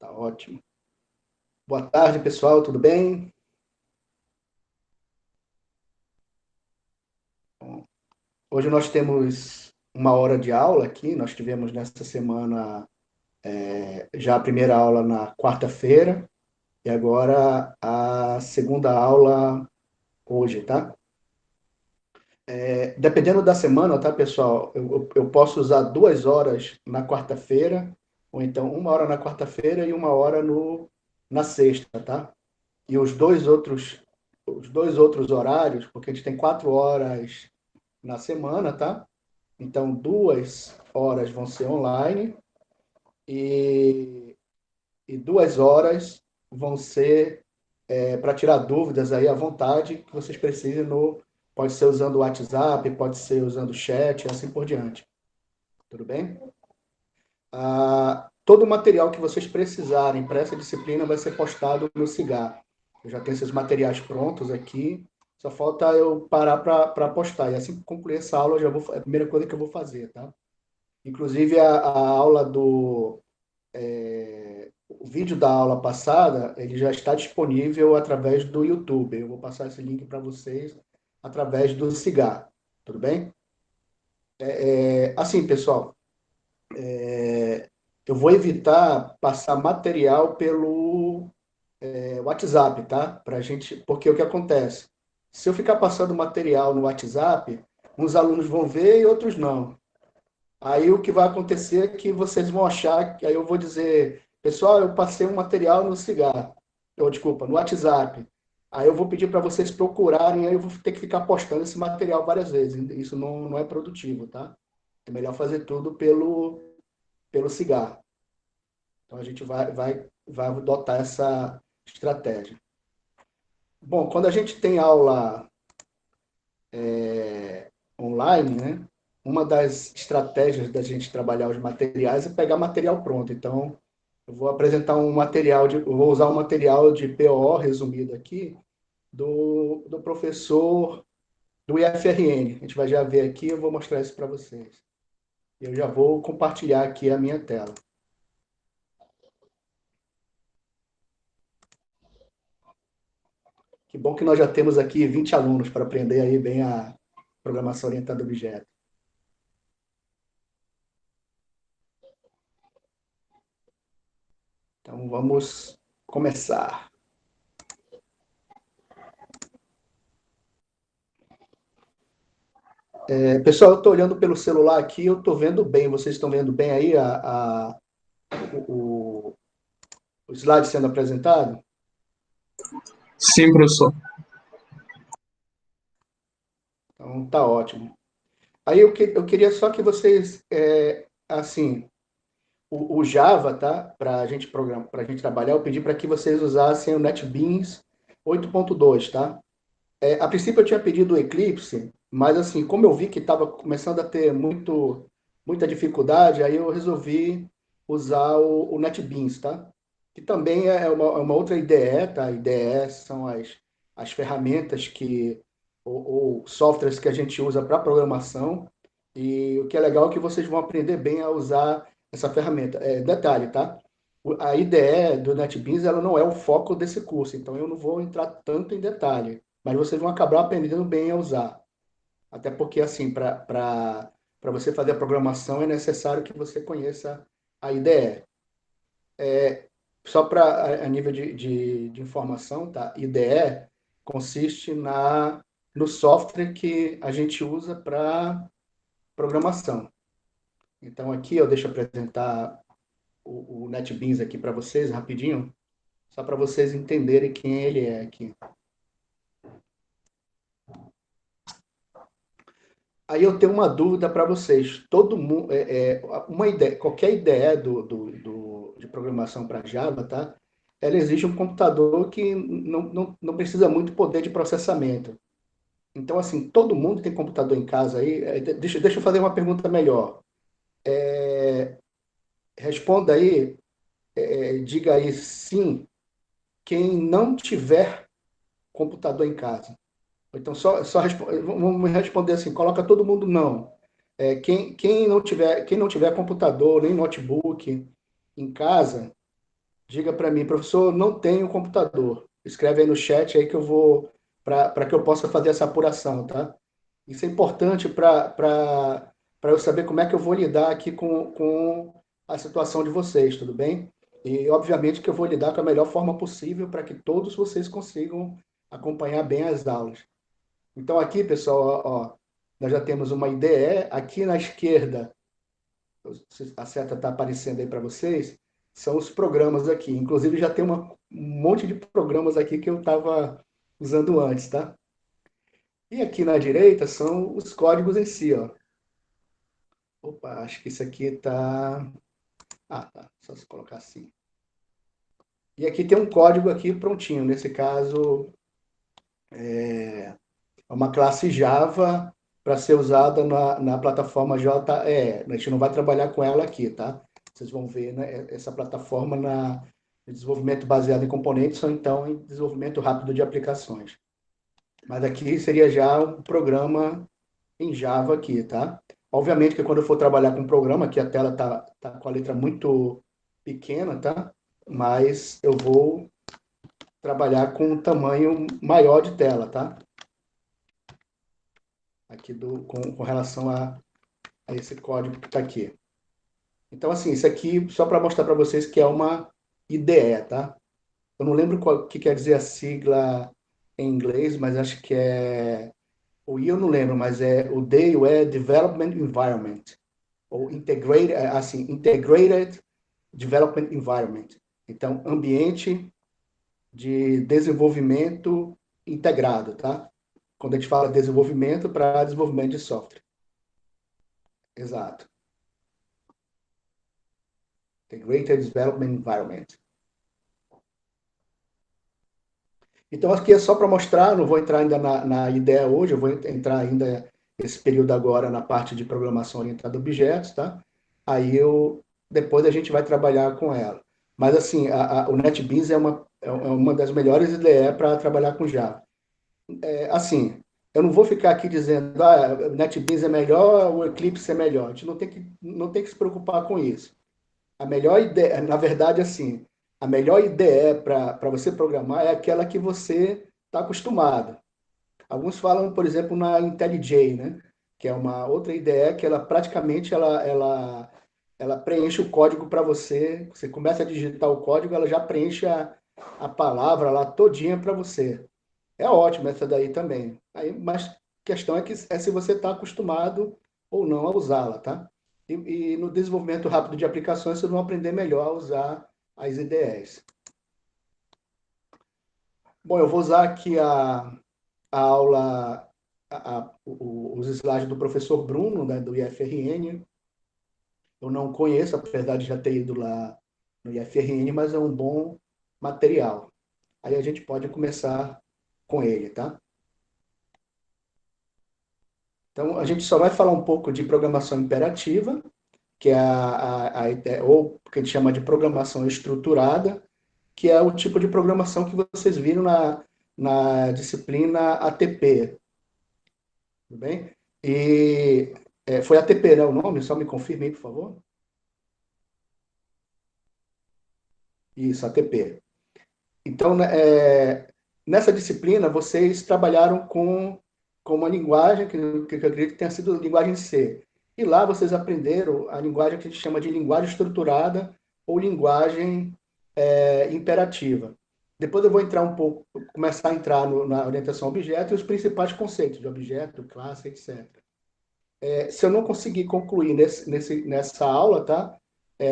Tá ótimo. Boa tarde, pessoal, tudo bem? Hoje nós temos uma hora de aula aqui. Nós tivemos nesta semana já a primeira aula na quarta-feira e agora a segunda aula hoje, tá? Dependendo da semana, tá, pessoal? Eu posso usar 2 horas na quarta-feira, ou então 1 hora na quarta-feira e 1 hora na sexta, tá? E os dois outros horários, porque a gente tem 4 horas na semana, tá? Então, 2 horas vão ser online e, e 2 horas vão ser para tirar dúvidas aí à vontade que vocês precisem pode ser usando o WhatsApp, pode ser usando o chat, e assim por diante. Tudo bem? Todo o material que vocês precisarem para essa disciplina vai ser postado no Cigar. Eu já tenho esses materiais prontos aqui, só falta eu parar para postar. E assim que concluir essa aula, é a primeira coisa que eu vou fazer, tá? Inclusive, a aula o vídeo da aula passada, ele já está disponível através do YouTube. Eu vou passar esse link para vocês através do Cigar. Tudo bem? Assim, pessoal, eu vou evitar passar material pelo WhatsApp, tá? Pra gente, porque o que acontece? Se eu ficar passando material no WhatsApp, uns alunos vão ver e outros não. Aí o que vai acontecer é que vocês vão achar que aí eu vou dizer, pessoal, eu passei um material no cigarro, ou desculpa, no WhatsApp. Aí eu vou pedir para vocês procurarem, aí eu vou ter que ficar postando esse material várias vezes. Isso não é produtivo, tá? É melhor fazer tudo pelo cigarro. Então a gente vai adotar essa estratégia. Bom, quando a gente tem aula online, né? Uma das estratégias da gente trabalhar os materiais é pegar material pronto. Então, eu vou apresentar eu vou usar um material de PO resumido aqui do professor do IFRN. A gente vai já ver aqui, eu vou mostrar isso para vocês. Eu já vou compartilhar aqui a minha tela. Que bom que nós já temos aqui 20 alunos para aprender aí bem a programação orientada a objeto. Então, vamos começar. Pessoal, eu estou olhando pelo celular aqui, eu estou vendo bem. Vocês estão vendo bem aí o, o slide sendo apresentado? Sim, professor. Então, tá ótimo. Aí eu queria só que vocês, assim, o Java, tá? Para a gente para a gente trabalhar, eu pedi para que vocês usassem o NetBeans 8.2, tá? A princípio eu tinha pedido o Eclipse, mas assim, como eu vi que estava começando a ter muita dificuldade, aí eu resolvi usar o NetBeans, tá? Que também é uma outra IDE, tá? IDE são as ferramentas ou softwares que a gente usa para programação, e o que é legal é que vocês vão aprender bem a usar essa ferramenta. Detalhe, tá? A IDE do NetBeans, ela não é o foco desse curso, então eu não vou entrar tanto em detalhe, mas vocês vão acabar aprendendo bem a usar. Até porque, assim, para você fazer a programação é necessário que você conheça a IDE. Só para a nível de informação, tá? IDE consiste no software que a gente usa para programação. Então, aqui eu deixo apresentar o NetBeans aqui para vocês rapidinho, só para vocês entenderem quem ele é aqui. Aí eu tenho uma dúvida para vocês. Todo mundo, uma ideia, qualquer ideia de programação para Java, tá? Ela exige um computador que não precisa muito poder de processamento. Então, assim, todo mundo tem computador em casa aí. Deixa eu fazer uma pergunta melhor. Responda aí, diga aí sim, quem não tiver computador em casa. Então, vamos responder assim, coloca todo mundo não. Quem não tiver computador nem notebook em casa, Diga para mim, professor, não tenho computador. Escreve aí no chat aí que eu vou, para que eu possa fazer essa apuração, tá? Isso é importante para eu saber como é que eu vou lidar aqui com a situação de vocês, tudo bem? E, obviamente, que eu vou lidar com a melhor forma possível para que todos vocês consigam acompanhar bem as aulas. Então, aqui, pessoal, ó, nós já temos uma IDE. Aqui na esquerda, a seta está aparecendo aí para vocês, são os programas aqui. Inclusive, já tem um monte de programas aqui que eu estava usando antes, tá? E aqui na direita são os códigos em si, ó. Opa, acho que isso aqui tá. Ah, tá. Só se colocar assim. E aqui tem um código aqui prontinho. Nesse caso, é uma classe Java para ser usada na plataforma JE. A gente não vai trabalhar com ela aqui, tá? Vocês vão ver, né, essa plataforma na desenvolvimento baseado em componentes ou então em desenvolvimento rápido de aplicações. Mas aqui seria já um programa em Java aqui, tá? Obviamente que quando eu for trabalhar com um programa, aqui a tela tá com a letra muito pequena, tá? Mas eu vou trabalhar com um tamanho maior de tela, tá? Aqui com relação a esse código que está aqui. Então, assim, isso aqui só para mostrar para vocês que é uma IDE, tá? Eu não lembro o que quer dizer a sigla em inglês, mas acho que é... O I eu não lembro, mas o D é Development Environment. Ou Integrated, assim, Integrated Development Environment. Então, ambiente de desenvolvimento integrado, tá? Quando a gente fala desenvolvimento para desenvolvimento de software. Exato. Integrated Development Environment. Então, aqui é só para mostrar, não vou entrar ainda na ideia hoje, eu vou entrar ainda esse período agora na parte de programação orientada a objetos, tá? Aí depois a gente vai trabalhar com ela. Mas, assim, o NetBeans é uma das melhores ideias para trabalhar com Java. Assim, eu não vou ficar aqui dizendo, o NetBeans é melhor, o Eclipse é melhor. A gente não tem que se preocupar com isso. A melhor ideia, na verdade, assim, a melhor ideia para você programar é aquela que você está acostumado. Alguns falam, por exemplo, na IntelliJ, né? Que é uma outra ideia que ela praticamente ela preenche o código para você. Você começa a digitar o código, ela já preenche a palavra lá todinha para você. É ótimo essa daí também. Aí, mas a questão é se você está acostumado ou não a usá-la, tá? E no desenvolvimento rápido de aplicações, vocês vão aprender melhor a usar as IDEs. Bom, eu vou usar aqui a aula, os slides do professor Bruno, né, do IFRN. Eu não conheço, apesar de já ter ido lá no IFRN, mas é um bom material. Aí a gente pode começar com ele, tá? Então, a gente só vai falar um pouco de programação imperativa, que é ou que a gente chama de programação estruturada, que é o tipo de programação que vocês viram na disciplina ATP, tudo bem? E foi ATP, né, o nome? Só me confirme aí, por favor. Isso, ATP. Então, né, nessa disciplina, vocês trabalharam com uma linguagem que eu acredito que tenha sido a linguagem C. E lá vocês aprenderam a linguagem que a gente chama de linguagem estruturada ou linguagem imperativa. Depois eu vou entrar um pouco, começar a entrar na orientação a objeto e os principais conceitos de objeto, classe, etc. Se eu não conseguir concluir nessa aula, tá?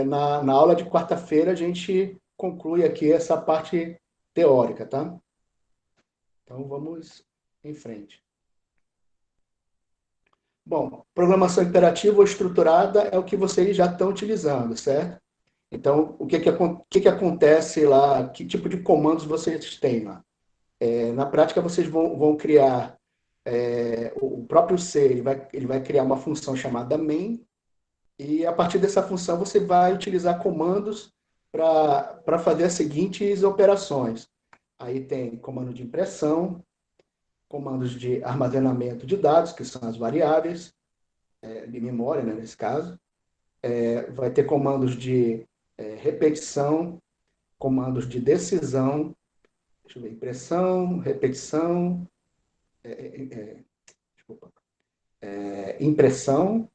Na aula de quarta-feira a gente conclui aqui essa parte teórica, tá? Então vamos em frente. Bom, programação imperativa ou estruturada é o que vocês já estão utilizando, certo? Então, o que acontece lá? Que tipo de comandos vocês têm lá? Na prática, vocês vão criar o próprio C, ele vai criar uma função chamada main, e a partir dessa função você vai utilizar comandos para fazer as seguintes operações. Aí tem comando de impressão, comandos de armazenamento de dados, que são as variáveis, de memória, né, nesse caso. Vai ter comandos de repetição, comandos de decisão, deixa eu ver, impressão, repetição, desculpa, impressão,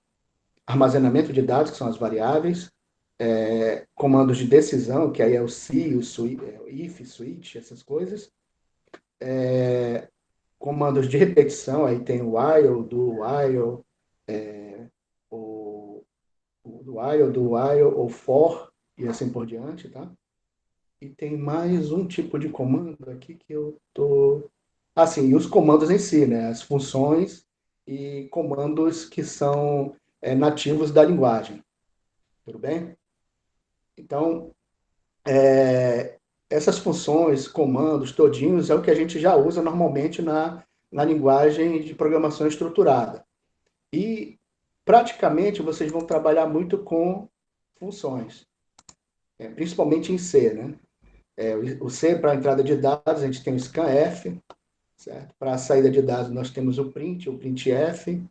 armazenamento de dados, que são as variáveis, comandos de decisão, que aí é o se, o if, switch, essas coisas, comandos de repetição, aí tem o while, do while, o, o while, do while, ou for, e assim por diante, tá? E tem mais um tipo de comando aqui que eu tô... Assim, e os comandos em si, né? As funções e comandos que são nativos da linguagem. Tudo bem? Então, essas funções, comandos, todinhos, é o que a gente já usa normalmente na linguagem de programação estruturada. E, praticamente, vocês vão trabalhar muito com funções, principalmente em C, né? O C, para a entrada de dados, a gente tem o scanf, certo? Para a saída de dados, nós temos o printf.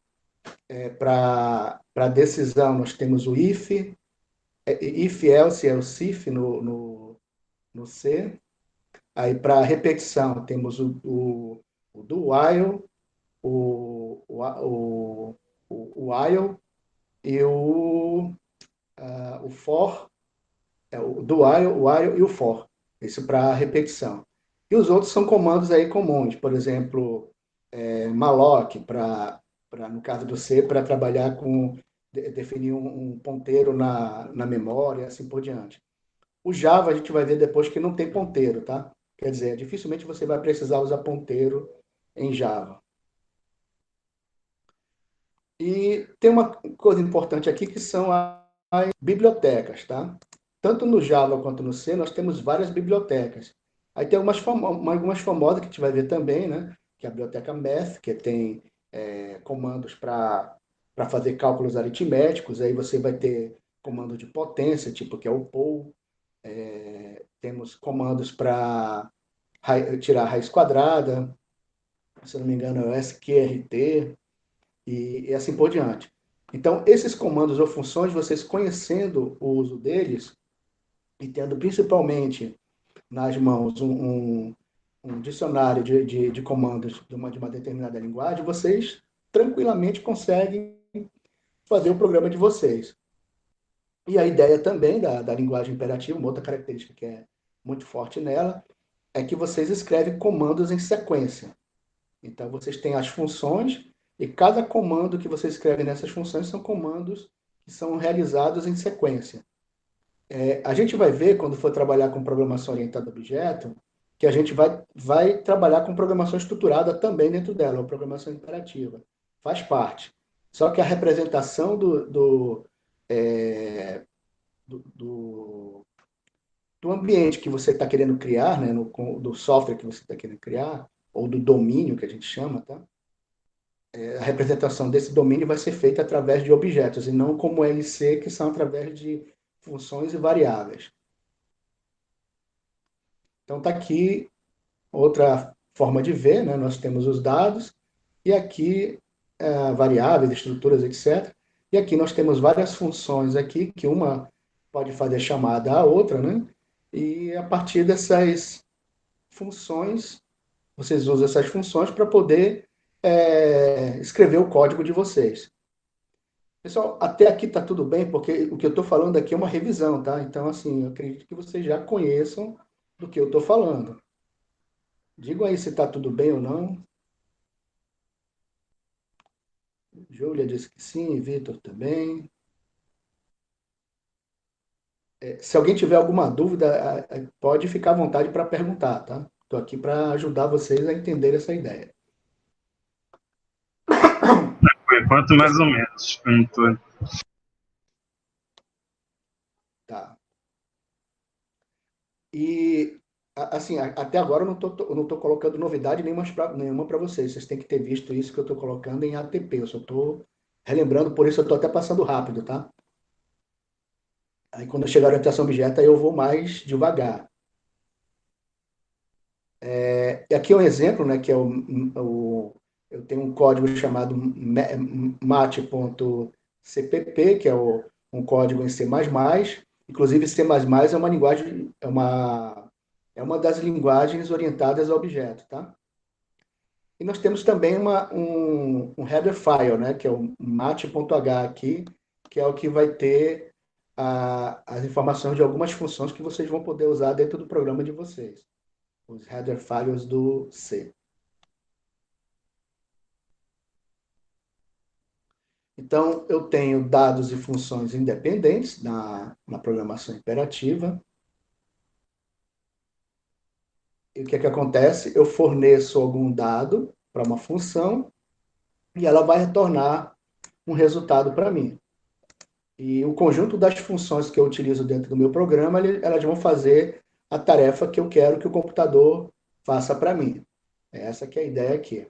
Para decisão, nós temos o if else é o sif no C. Aí, para repetição, temos o do while, o while e o for, o do while e o for. Isso para repetição. E os outros são comandos aí comuns, por exemplo, malloc, no caso do C, para trabalhar com, definir um ponteiro na memória, assim por diante. O Java a gente vai ver depois que não tem ponteiro, tá? Quer dizer, dificilmente você vai precisar usar ponteiro em Java. E tem uma coisa importante aqui que são as bibliotecas, tá? Tanto no Java quanto no C, nós temos várias bibliotecas. Aí tem algumas famosas que a gente vai ver também, né? Que é a biblioteca Math, que tem comandos para fazer cálculos aritméticos. Aí você vai ter comando de potência, tipo que é o poll. Temos comandos para tirar raiz quadrada, se não me engano, é o sqrt e assim por diante. Então, esses comandos ou funções, vocês conhecendo o uso deles e tendo principalmente nas mãos um dicionário de comandos de uma determinada linguagem, vocês tranquilamente conseguem fazer o programa de vocês. E a ideia também da linguagem imperativa, uma outra característica que é muito forte nela, é que vocês escrevem comandos em sequência. Então, vocês têm as funções e cada comando que você escreve nessas funções são comandos que são realizados em sequência. A gente vai ver, quando for trabalhar com programação orientada a objeto, que a gente vai trabalhar com programação estruturada também dentro dela, ou programação imperativa. Faz parte. Só que a representação do, do ambiente que você está querendo criar, né, do software que você está querendo criar, ou do domínio que a gente chama, tá? A representação desse domínio vai ser feita através de objetos, e não como LC, que são através de funções e variáveis. Então, está aqui outra forma de ver, né? Nós temos os dados, e aqui variáveis, estruturas, etc. E aqui nós temos várias funções aqui, que uma pode fazer chamada à outra, né? E a partir dessas funções, vocês usam essas funções para poder escrever o código de vocês. Pessoal, até aqui está tudo bem, porque o que eu estou falando aqui é uma revisão, tá? Então, assim, eu acredito que vocês já conheçam do que eu estou falando. Digam aí se está tudo bem ou não. Júlia disse que sim, Vitor também. Se alguém tiver alguma dúvida, pode ficar à vontade para perguntar, tá? Estou aqui para ajudar vocês a entender essa ideia. Por enquanto, mais ou menos. Tá. E, assim, até agora eu não tô colocando novidade nenhuma para vocês. Vocês têm que ter visto isso que eu estou colocando em ATP. Eu só estou relembrando, por isso eu estou até passando rápido, tá? Aí quando eu chegar a orientação objeto, aí eu vou mais devagar. E aqui é um exemplo, né, que é eu tenho um código chamado mat.cpp, que é um código em C++, Inclusive, C++ é uma linguagem, é uma das linguagens orientadas a objeto, tá? E nós temos também um header file, né, que é o mat.h aqui, que é o que vai ter as informações de algumas funções que vocês vão poder usar dentro do programa de vocês. Os header files do C. Então, eu tenho dados e funções independentes na programação imperativa. E o que é que acontece? Eu forneço algum dado para uma função e ela vai retornar um resultado para mim. E o conjunto das funções que eu utilizo dentro do meu programa, elas vão fazer a tarefa que eu quero que o computador faça para mim. Essa que é a ideia aqui.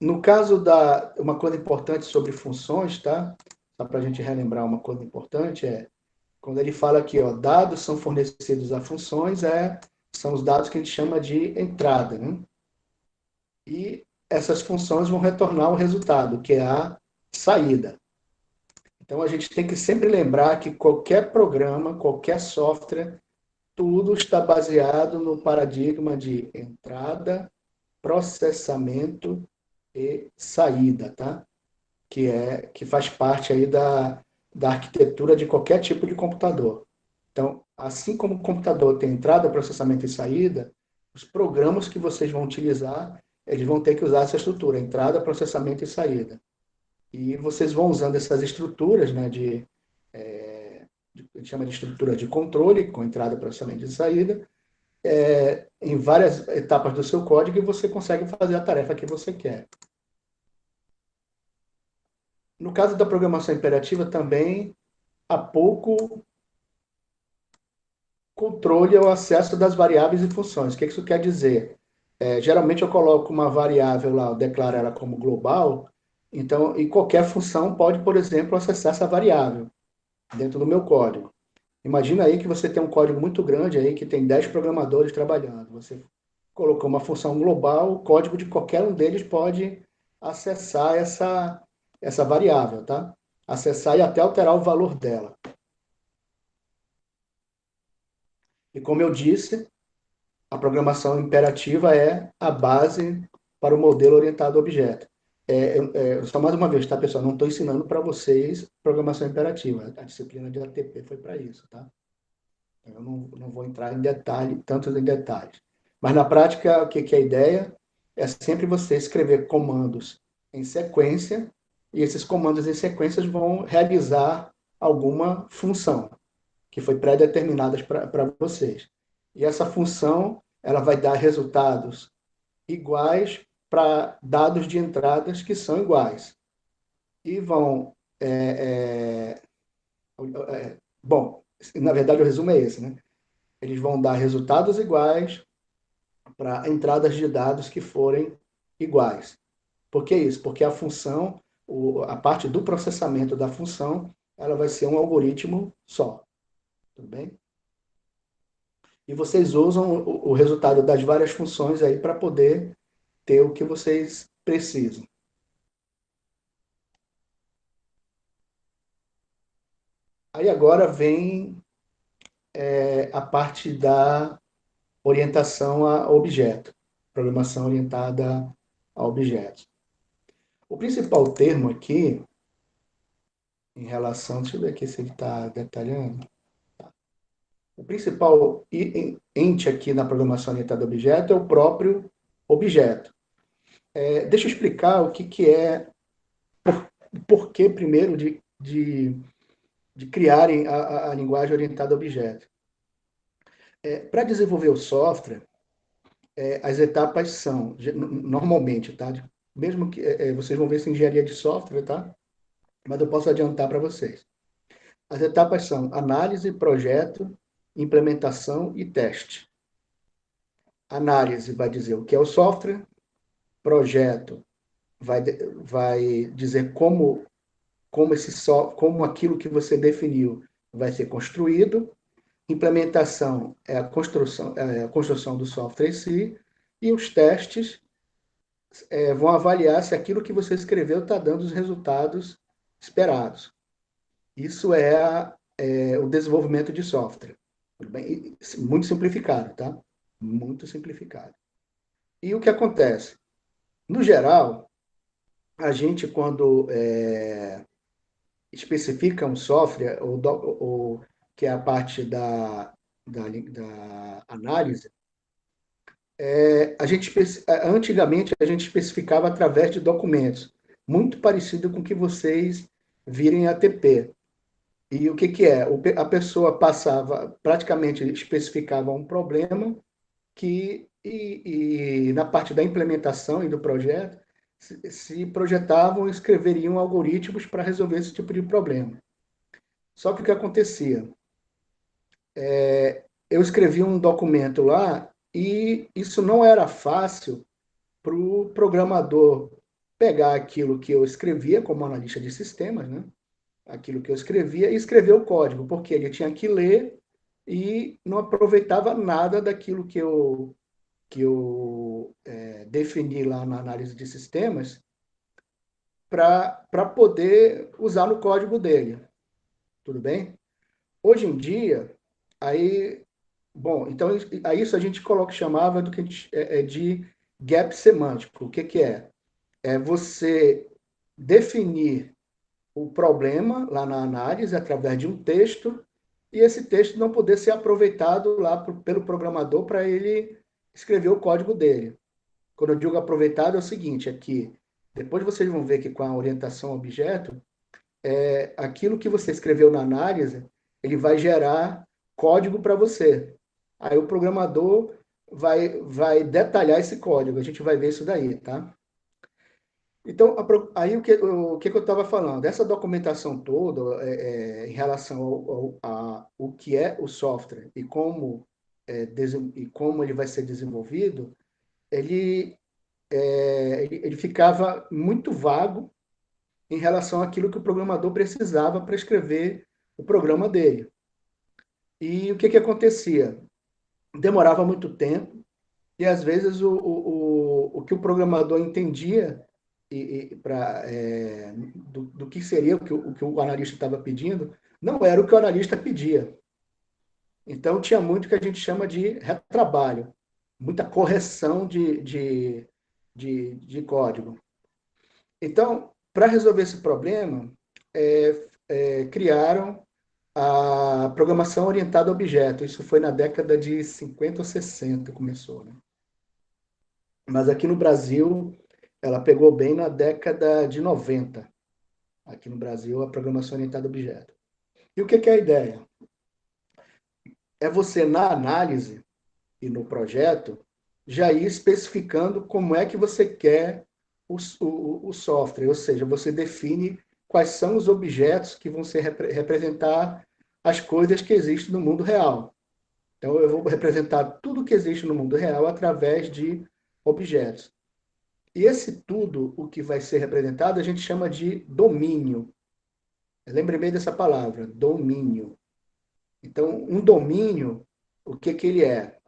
No caso uma coisa importante sobre funções, tá? Só para a gente relembrar uma coisa importante, quando ele fala aqui, ó, dados são fornecidos a funções, são os dados que a gente chama de entrada, né? E essas funções vão retornar o resultado, que é a saída. Então, a gente tem que sempre lembrar que qualquer programa, qualquer software, tudo está baseado no paradigma de entrada, processamento e saída, tá? Que faz parte aí da arquitetura de qualquer tipo de computador. Então, assim como o computador tem entrada, processamento e saída, os programas que vocês vão utilizar, eles vão ter que usar essa estrutura, entrada, processamento e saída. E vocês vão usando essas estruturas, né, a gente chama de estrutura de controle, com entrada, processamento e saída, em várias etapas do seu código, e você consegue fazer a tarefa que você quer. No caso da programação imperativa, também há pouco controle ao acesso das variáveis e funções. O que isso quer dizer? Geralmente eu coloco uma variável lá, eu declaro ela como global, então, e qualquer função pode, por exemplo, acessar essa variável dentro do meu código. Imagina aí que você tem um código muito grande aí, que tem 10 programadores trabalhando. Você colocou uma função global, o código de qualquer um deles pode acessar essa variável, tá? Acessar e até alterar o valor dela. E como eu disse, a programação imperativa é a base para o modelo orientado a objeto. Só mais uma vez, tá, pessoal? Não estou ensinando para vocês programação imperativa. A disciplina de ATP foi para isso, tá? Eu não vou entrar em detalhe, tantos em detalhes. Mas na prática, o que é a ideia? É sempre você escrever comandos em sequência, e esses comandos em sequência vão realizar alguma função que foi pré-determinada para vocês. E essa função, ela vai dar resultados iguais para dados de entradas que são iguais. E vão. Bom, na verdade, o resumo é esse, né? Eles vão dar resultados iguais para entradas de dados que forem iguais. Por que isso? Porque a função, a parte do processamento da função, ela vai ser um algoritmo só. Tudo bem? E vocês usam o resultado das várias funções aí para poder ter o que vocês precisam. Aí agora vem a parte da orientação a objeto, programação orientada a objetos. O principal termo aqui, em relação, deixa eu ver aqui se ele está detalhando. O principal ente aqui na programação orientada a objeto é o próprio objeto. Deixa eu explicar o que é, por que primeiro de criarem a linguagem orientada a objeto. Para desenvolver o software, as etapas são, normalmente, tá? Mesmo que vocês vão ver se engenharia de software, tá? Mas eu posso adiantar para vocês. As etapas são análise, projeto, implementação e teste. Análise vai dizer o que é o software, projeto vai dizer como aquilo que você definiu vai ser construído, implementação é a construção do software em si, e os testes vão avaliar se aquilo que você escreveu está dando os resultados esperados. Isso é o desenvolvimento de software. Tudo bem? Muito simplificado, tá? Muito simplificado. E o que acontece? No geral, a gente, quando especifica um software, que é a parte da análise, antigamente a gente especificava através de documentos, muito parecido com o que vocês viram em ATP. E o que, que é? A pessoa passava, praticamente especificava um problema e na parte da implementação e do projeto, se projetavam e escreveriam algoritmos para resolver esse tipo de problema. Só que o que acontecia? Eu escrevi um documento lá e isso não era fácil para o programador pegar aquilo que eu escrevia como analista de sistemas, né? Aquilo que eu escrevia e escrever o código, porque ele tinha que ler e não aproveitava nada daquilo que eu defini lá na análise de sistemas para poder usar no código dele. Tudo bem? Hoje em dia, aí, bom, então a isso a gente chamava do que a gente, de gap semântico. O que, que é? É você definir o problema lá na análise através de um texto e esse texto não poder ser aproveitado lá pelo programador para ele escrever o código dele. Quando eu digo aproveitado, é o seguinte, aqui, depois vocês vão ver que com a orientação a objeto, aquilo que você escreveu na análise, ele vai gerar código para você. Aí o programador vai detalhar esse código, a gente vai ver isso daí, tá? Então, aí o que eu estava falando? Essa documentação toda em relação o que é o software e como ele vai ser desenvolvido, ele, ele ficava muito vago em relação àquilo que o programador precisava para escrever o programa dele. E o que, que acontecia? Demorava muito tempo e, às vezes, o que o programador entendia do que seria o que o analista estava pedindo, não era o que o analista pedia. Então, tinha muito que a gente chama de retrabalho, muita correção de código. Então, para resolver esse problema, criaram a programação orientada a objeto. Isso foi na década de 50 ou 60 começou, né? Mas aqui no Brasil, ela pegou bem na década de 90. Aqui no Brasil, a programação orientada a objeto. E o que, que é a ideia? É você, na análise e no projeto, já ir especificando como é que você quer o software, ou seja, você define quais são os objetos que vão representar as coisas que existem no mundo real. Então, eu vou representar tudo que existe no mundo real através de objetos. E esse tudo, o que vai ser representado, a gente chama de domínio. Lembre bem dessa palavra, domínio. Então, um domínio, o que, que ele é?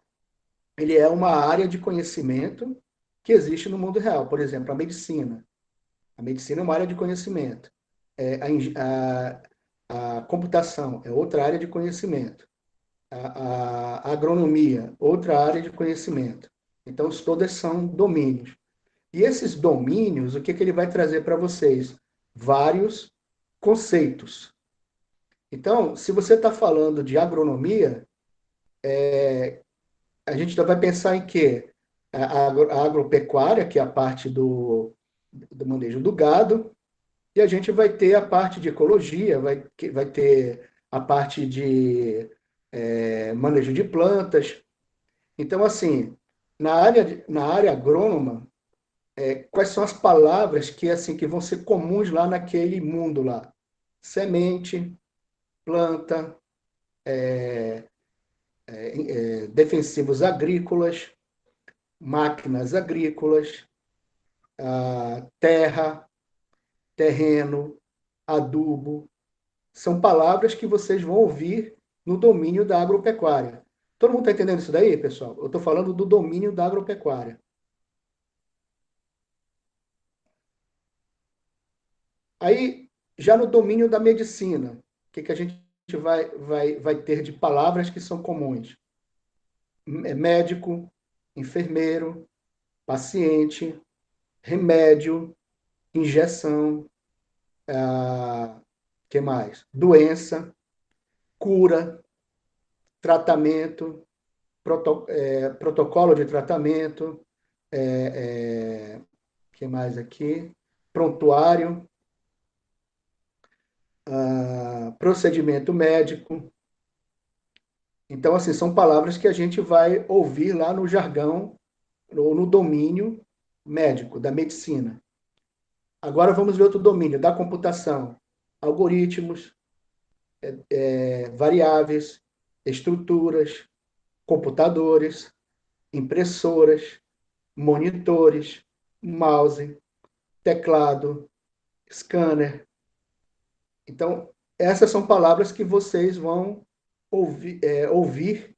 Ele é uma área de conhecimento que existe no mundo real. Por exemplo, a medicina. A medicina é uma área de conhecimento. A computação é outra área de conhecimento. A agronomia, outra área de conhecimento. Então, todas são domínios. E esses domínios, o que, que ele vai trazer para vocês? Vários conceitos. Então, se você está falando de agronomia, a gente vai pensar em quê? A agropecuária, que é a parte do manejo do gado, e a gente vai ter a parte de ecologia, vai ter a parte de manejo de plantas. Então, assim, na área agrônoma, quais são as palavras que assim que vão ser comuns lá naquele mundo lá? Semente, planta, defensivos agrícolas, máquinas agrícolas, terra, terreno, adubo. São palavras que vocês vão ouvir no domínio da agropecuária. Todo mundo está entendendo isso daí, pessoal? Eu estou falando do domínio da agropecuária. Aí, já no domínio da medicina. que a gente vai ter de palavras que são comuns? Médico, enfermeiro, paciente, remédio, injeção, que mais? Doença, cura, tratamento, protocolo de tratamento, que mais aqui? Prontuário, procedimento médico. Então, assim, são palavras que a gente vai ouvir lá no jargão ou no domínio médico, da medicina. Agora vamos ver outro domínio, da computação. Algoritmos, variáveis, estruturas, computadores, impressoras, monitores, mouse, teclado, scanner. Então, essas são palavras que vocês vão ouvir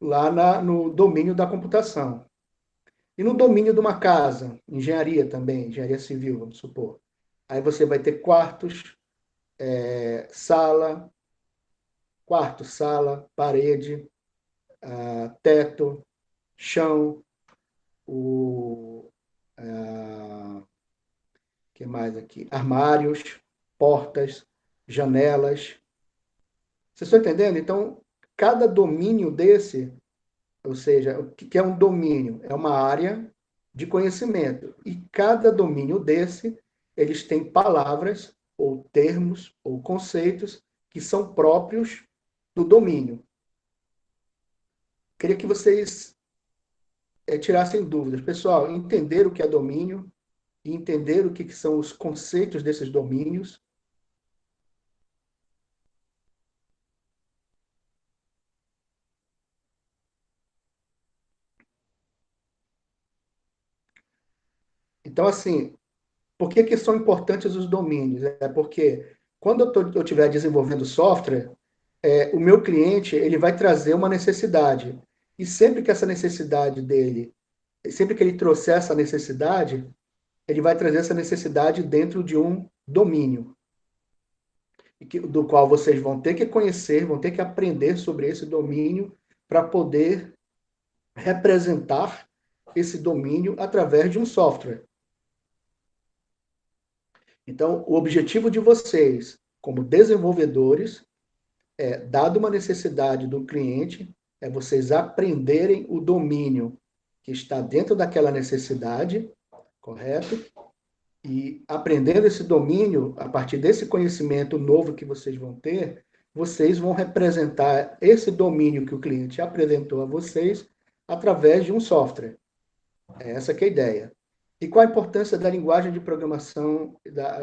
lá no domínio da computação. E no domínio de uma casa, engenharia também, engenharia civil, vamos supor. Aí você vai ter quartos, sala, quarto, sala, parede, teto, chão, o que mais aqui? Armários, portas, janelas. Vocês estão entendendo? Então, cada domínio desse, ou seja, o que é um domínio? É uma área de conhecimento. E cada domínio desse, eles têm palavras, ou termos, ou conceitos que são próprios do domínio. Queria que vocês tirassem dúvidas. Pessoal, entender o que é domínio e entender o que são os conceitos desses domínios. Então, assim, por que são importantes os domínios? É porque quando eu estiver desenvolvendo software, o meu cliente ele vai trazer uma necessidade. E sempre que essa necessidade dele, sempre que ele trouxer essa necessidade, ele vai trazer essa necessidade dentro de um domínio, do qual vocês vão ter que conhecer, vão ter que aprender sobre esse domínio para poder representar esse domínio através de um software. Então, o objetivo de vocês, como desenvolvedores, dado uma necessidade do cliente, é vocês aprenderem o domínio que está dentro daquela necessidade, correto? E aprendendo esse domínio, a partir desse conhecimento novo que vocês vão ter, vocês vão representar esse domínio que o cliente apresentou a vocês através de um software. Essa que é a ideia. E qual a importância da linguagem de programação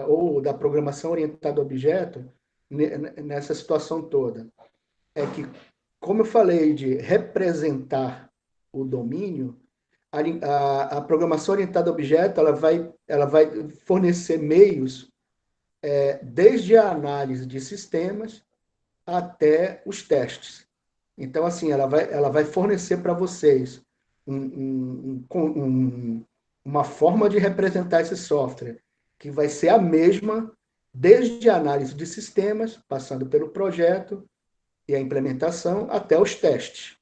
ou da programação orientada a objeto nessa situação toda? É que, como eu falei de representar o domínio, a programação orientada a objeto ela vai fornecer meios desde a análise de sistemas até os testes. Então, assim, ela vai fornecer para vocês uma forma de representar esse software que vai ser a mesma desde a análise de sistemas, passando pelo projeto e a implementação até os testes.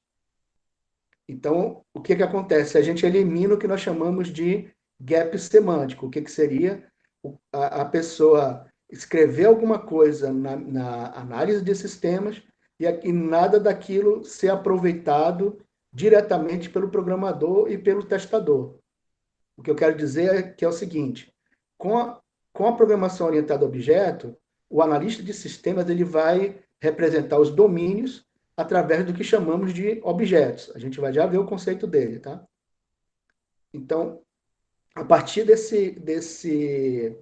Então, o que acontece? A gente elimina o que nós chamamos de gap semântico. O que seria a pessoa escrever alguma coisa na análise de sistemas e nada daquilo ser aproveitado diretamente pelo programador e pelo testador. O que eu quero dizer é que é o seguinte, com a programação orientada a objeto, o analista de sistemas ele vai representar os domínios através do que chamamos de objetos. A gente vai já ver o conceito dele, tá? Então, a partir desses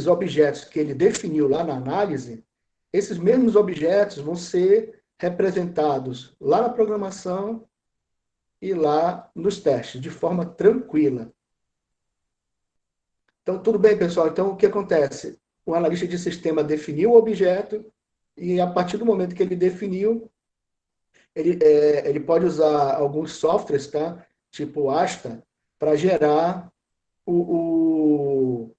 objetos que ele definiu lá na análise, esses mesmos objetos vão ser representados lá na programação e lá nos testes, de forma tranquila. Então, tudo bem, pessoal. Então, o que acontece? O analista de sistema definiu o objeto e, a partir do momento que ele definiu, ele pode usar alguns softwares, tá? Tipo Asta, para gerar o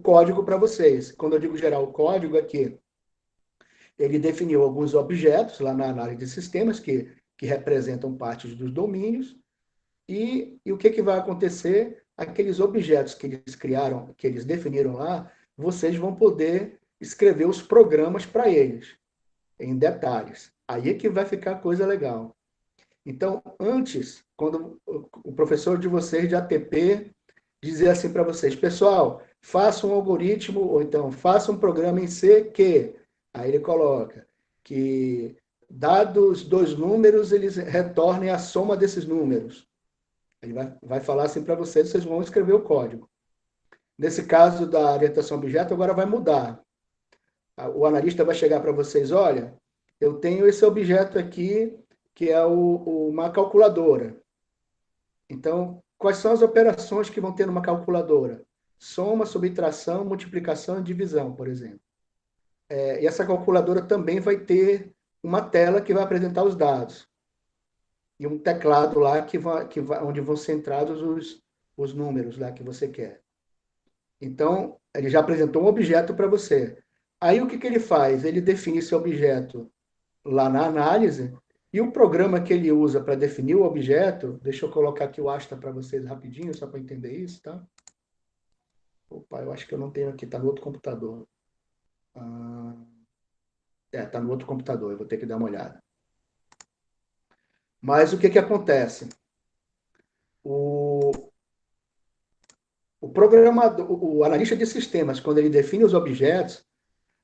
código para vocês. Quando eu digo gerar o código, é que ele definiu alguns objetos lá na análise de sistemas que representam partes dos domínios, e o que vai acontecer? Aqueles objetos que eles criaram, que eles definiram lá, vocês vão poder escrever os programas para eles, em detalhes. Aí é que vai ficar a coisa legal. Então, antes, quando o professor de vocês de ATP dizer assim para vocês, pessoal, faça um algoritmo, ou então faça um programa em C que, aí ele coloca que dados dois números, eles retornem a soma desses números. Ele vai falar assim para vocês, vocês vão escrever o código. Nesse caso da orientação a objeto, agora vai mudar. O analista vai chegar para vocês, olha, eu tenho esse objeto aqui, que é uma calculadora. Então, quais são as operações que vão ter numa calculadora? Soma, subtração, multiplicação e divisão, por exemplo. E essa calculadora também vai ter uma tela que vai apresentar os dados. E um teclado lá onde vão ser entrados os números lá que você quer. Então, ele já apresentou um objeto para você. Aí, o que ele faz? Ele define esse objeto lá na análise, e o programa que ele usa para definir o objeto, deixa eu colocar aqui o Asta para vocês rapidinho, só para entender isso, tá? Opa, eu acho que eu não tenho aqui, está no outro computador. Está no outro computador, eu vou ter que dar uma olhada. Mas o que acontece? O programador, o analista de sistemas, quando ele define os objetos,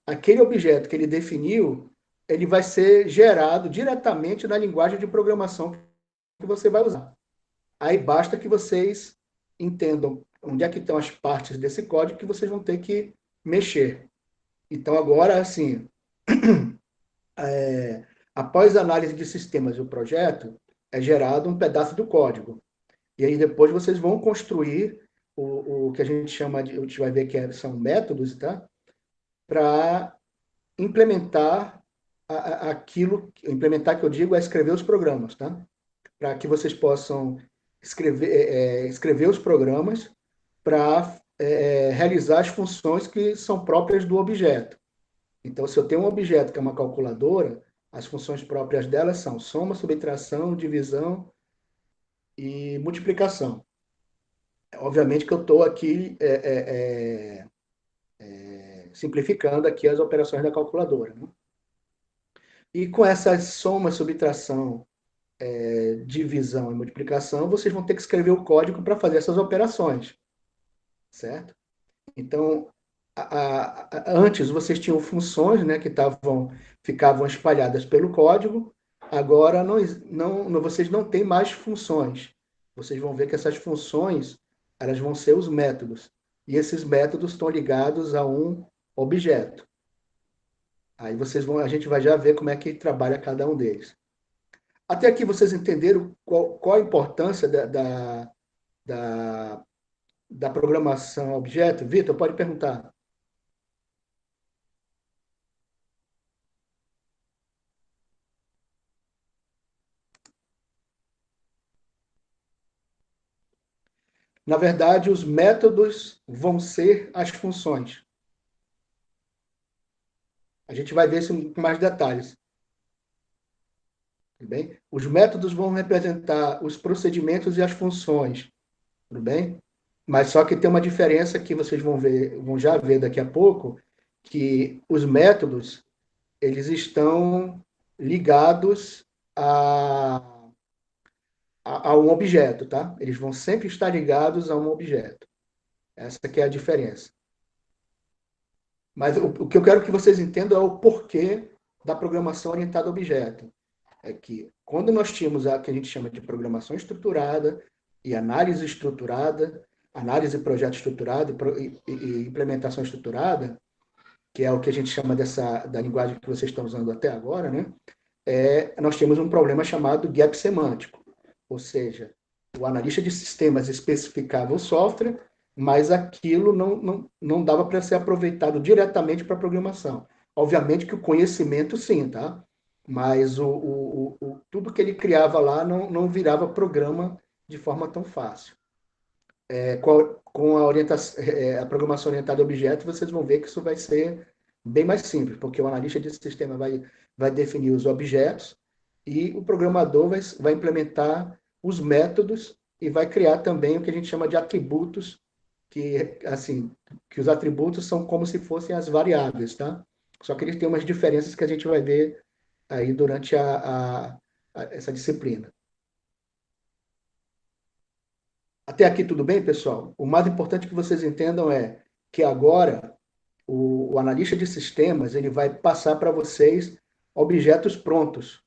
aquele objeto que ele definiu, ele vai ser gerado diretamente na linguagem de programação que você vai usar. Aí basta que vocês entendam onde é que estão as partes desse código que vocês vão ter que mexer. Então, agora, assim, após a análise de sistemas do projeto, é gerado um pedaço do código. E aí depois vocês vão construir o que a gente chama de, a gente vai ver que são métodos, tá? Para implementar implementar que eu digo é escrever os programas, tá? Para que vocês possam escrever os programas para realizar as funções que são próprias do objeto. Então, se eu tenho um objeto que é uma calculadora, as funções próprias dela são soma, subtração, divisão e multiplicação. Obviamente que eu estou aqui simplificando aqui as operações da calculadora, né? E com essa soma, subtração, divisão e multiplicação, vocês vão ter que escrever o código para fazer essas operações, certo? Então, antes vocês tinham funções, né, que ficavam espalhadas pelo código. Agora vocês não têm mais funções. Vocês vão ver que essas funções elas vão ser os métodos. E esses métodos estão ligados a um objeto. Aí a gente vai já ver como é que trabalha cada um deles. Até aqui vocês entenderam qual a importância da programação objeto? Vitor, pode perguntar. Na verdade, os métodos vão ser as funções. A gente vai ver isso com mais detalhes. Tudo bem? Os métodos vão representar os procedimentos e as funções. Tudo bem? Mas só que tem uma diferença que vocês vão já ver daqui a pouco, que os métodos, eles estão ligados a um objeto, tá? Eles vão sempre estar ligados a um objeto. Essa que é a diferença. Mas o que eu quero que vocês entendam é o porquê da programação orientada a objeto. É que quando nós tínhamos a que a gente chama de programação estruturada e análise estruturada, análise e projeto estruturado e implementação estruturada, que é o que a gente chama da linguagem que vocês estão usando até agora, né? Nós temos um problema chamado gap semântico. Ou seja, o analista de sistemas especificava o software, mas aquilo não dava para ser aproveitado diretamente para a programação. Obviamente que o conhecimento sim, tá? Mas tudo que ele criava lá não virava programa de forma tão fácil. com a programação orientada a objeto, vocês vão ver que isso vai ser bem mais simples, porque o analista de sistema vai definir os objetos e o programador vai implementar os métodos e vai criar também o que a gente chama de atributos, que, assim, que os atributos são como se fossem as variáveis, tá? Só que eles têm umas diferenças que a gente vai ver aí durante essa disciplina. Até aqui tudo bem, pessoal? O mais importante que vocês entendam é que agora o analista de sistemas ele vai passar para vocês objetos prontos,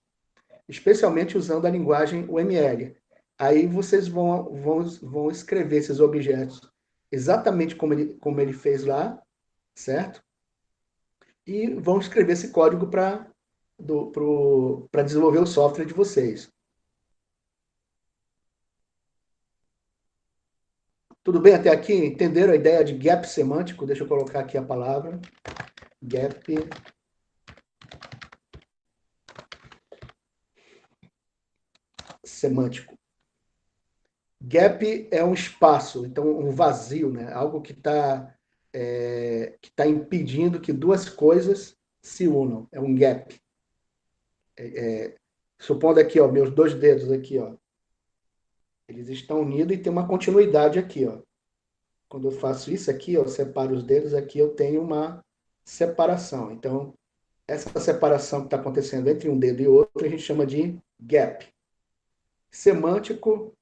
especialmente usando a linguagem UML. Aí vocês vão escrever esses objetos exatamente como ele fez lá, certo? E vão escrever esse código para desenvolver o software de vocês. Tudo bem até aqui? Entenderam a ideia de gap semântico? Deixa eu colocar aqui a palavra. Gap semântico. Gap é um espaço, então um vazio, né? Algo que tá impedindo que duas coisas se unam. É um gap. Supondo aqui, ó, meus dois dedos aqui, ó, eles estão unidos e tem uma continuidade aqui, ó. Quando eu faço isso aqui, ó, eu separo os dedos aqui, eu tenho uma separação. Então, essa separação que está acontecendo entre um dedo e outro, a gente chama de gap. Semântico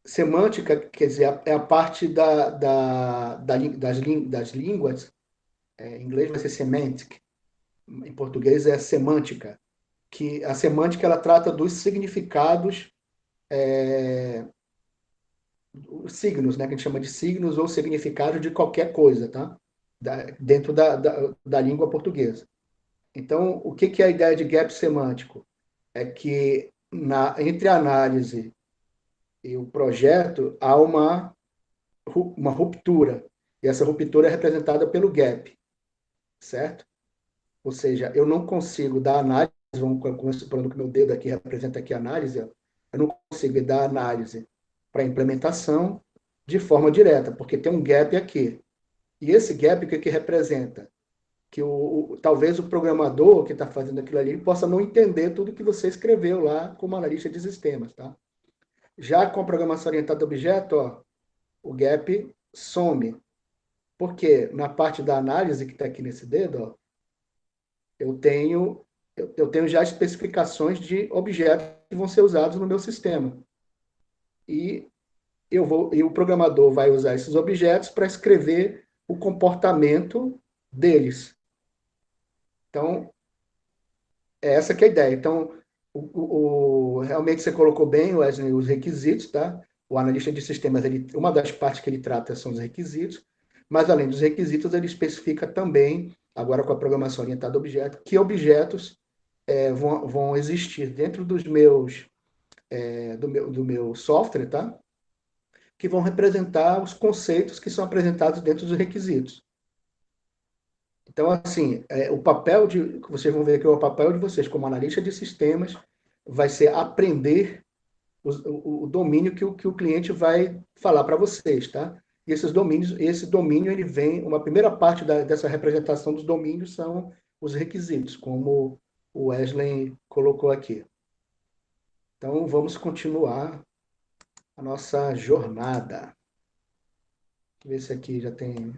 semântica, quer dizer, é a parte das línguas, em inglês vai ser semantic, em português é semântica, que a semântica ela trata dos significados, os signos, né, que a gente chama de signos ou significados de qualquer coisa, tá? Dentro da língua portuguesa. Então, o que é a ideia de gap semântico? É que entre a análise e o projeto há uma ruptura. E essa ruptura é representada pelo gap, certo? Ou seja, eu não consigo dar análise, supondo que meu dedo aqui representa aqui a análise, eu não consigo dar análise para implementação de forma direta, porque tem um gap aqui. E esse gap, o que representa? Que talvez o programador que está fazendo aquilo ali possa não entender tudo que você escreveu lá como analista de sistemas, tá? Já com a programação orientada a objeto, ó, o gap some. Porque na parte da análise que está aqui nesse dedo, ó, eu tenho já especificações de objetos que vão ser usados no meu sistema. E o programador vai usar esses objetos para escrever o comportamento deles. Então, é essa que é a ideia. Então, realmente você colocou bem, Wesley, os requisitos, tá? O analista de sistemas, uma das partes que ele trata são os requisitos, mas além dos requisitos, ele especifica também, agora com a programação orientada a objeto, que objetos vão existir dentro do meu software, tá? Que vão representar os conceitos que são apresentados dentro dos requisitos. Então, assim, o papel que vocês vão ver que é o papel de vocês como analista de sistemas vai ser aprender o domínio que o cliente vai falar para vocês, tá? E esse domínio, ele vem, uma primeira parte dessa representação dos domínios são os requisitos, como o Wesley colocou aqui. Então, vamos continuar a nossa jornada. Deixa eu ver se aqui já tem.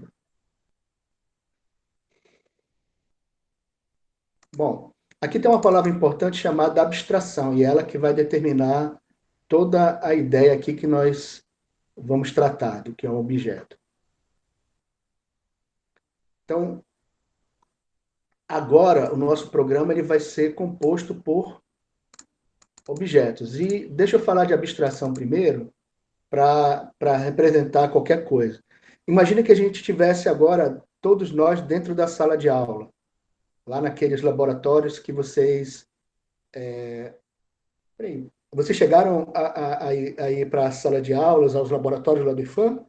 Bom, aqui tem uma palavra importante chamada abstração, e ela que vai determinar toda a ideia aqui que nós vamos tratar, do que é um objeto. Então, agora o nosso programa ele vai ser composto por objetos. E deixa eu falar de abstração primeiro, para representar qualquer coisa. Imagina que a gente tivesse agora, todos nós, dentro da sala de aula, lá naqueles laboratórios que vocês. Peraí, vocês chegaram a ir para a sala de aulas, aos laboratórios lá do IFAM?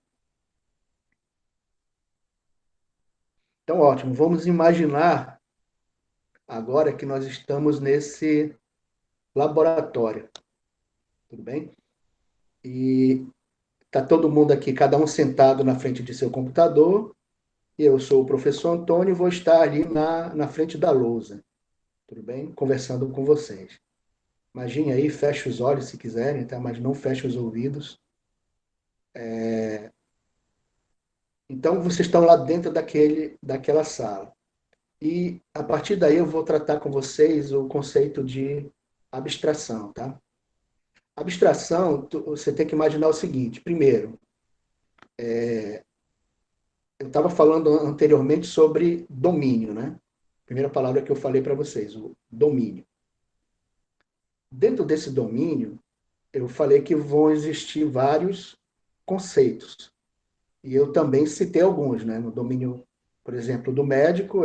Então, ótimo. Vamos imaginar agora que nós estamos nesse laboratório. Tudo bem? E está todo mundo aqui, cada um sentado na frente de seu computador. Eu sou o professor Antônio e vou estar ali na frente da lousa, tudo bem? Conversando com vocês. Imagine aí, feche os olhos se quiserem, tá? Mas não feche os ouvidos. Então, vocês estão lá dentro daquela sala. E, a partir daí, eu vou tratar com vocês o conceito de abstração, tá? Abstração, você tem que imaginar o seguinte. Primeiro, eu estava falando anteriormente sobre domínio, né? Primeira palavra que eu falei para vocês, o domínio. Dentro desse domínio, eu falei que vão existir vários conceitos. E eu também citei alguns, né? No domínio, por exemplo, do médico,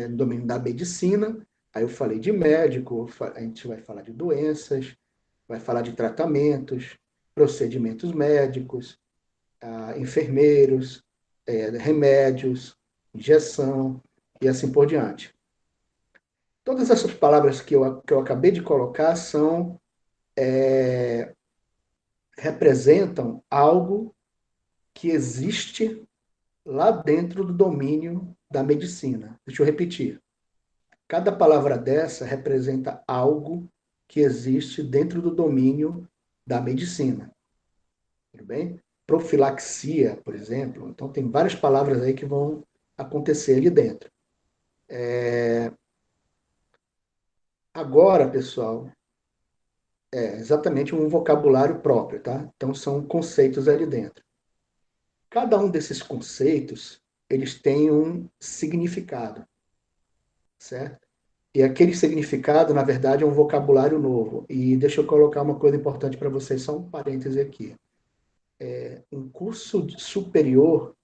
no domínio da medicina, aí eu falei de médico, a gente vai falar de doenças, vai falar de tratamentos, procedimentos médicos, enfermeiros, remédios, injeção e assim por diante. Todas essas palavras que eu acabei de colocar representam algo que existe lá dentro do domínio da medicina. Deixa eu repetir. Cada palavra dessa representa algo que existe dentro do domínio da medicina. Tudo bem? Profilaxia, por exemplo. Então, tem várias palavras aí que vão acontecer ali dentro. Agora, pessoal, é exatamente um vocabulário próprio, tá? Então, são conceitos ali dentro. Cada um desses conceitos, eles têm um significado, certo? E aquele significado, na verdade, é um vocabulário novo. E deixa eu colocar uma coisa importante para vocês, só um parêntese aqui. Um curso superior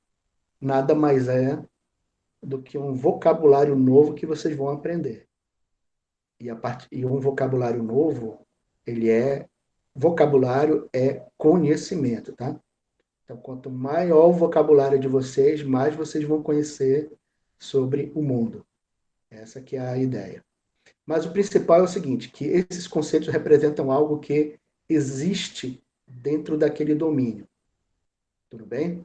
nada mais é do que um vocabulário novo que vocês vão aprender. E um vocabulário novo, vocabulário é conhecimento, tá? Então, quanto maior o vocabulário de vocês, mais vocês vão conhecer sobre o mundo. Essa que é a ideia. Mas o principal é o seguinte, que esses conceitos representam algo que existe dentro daquele domínio. Tudo bem?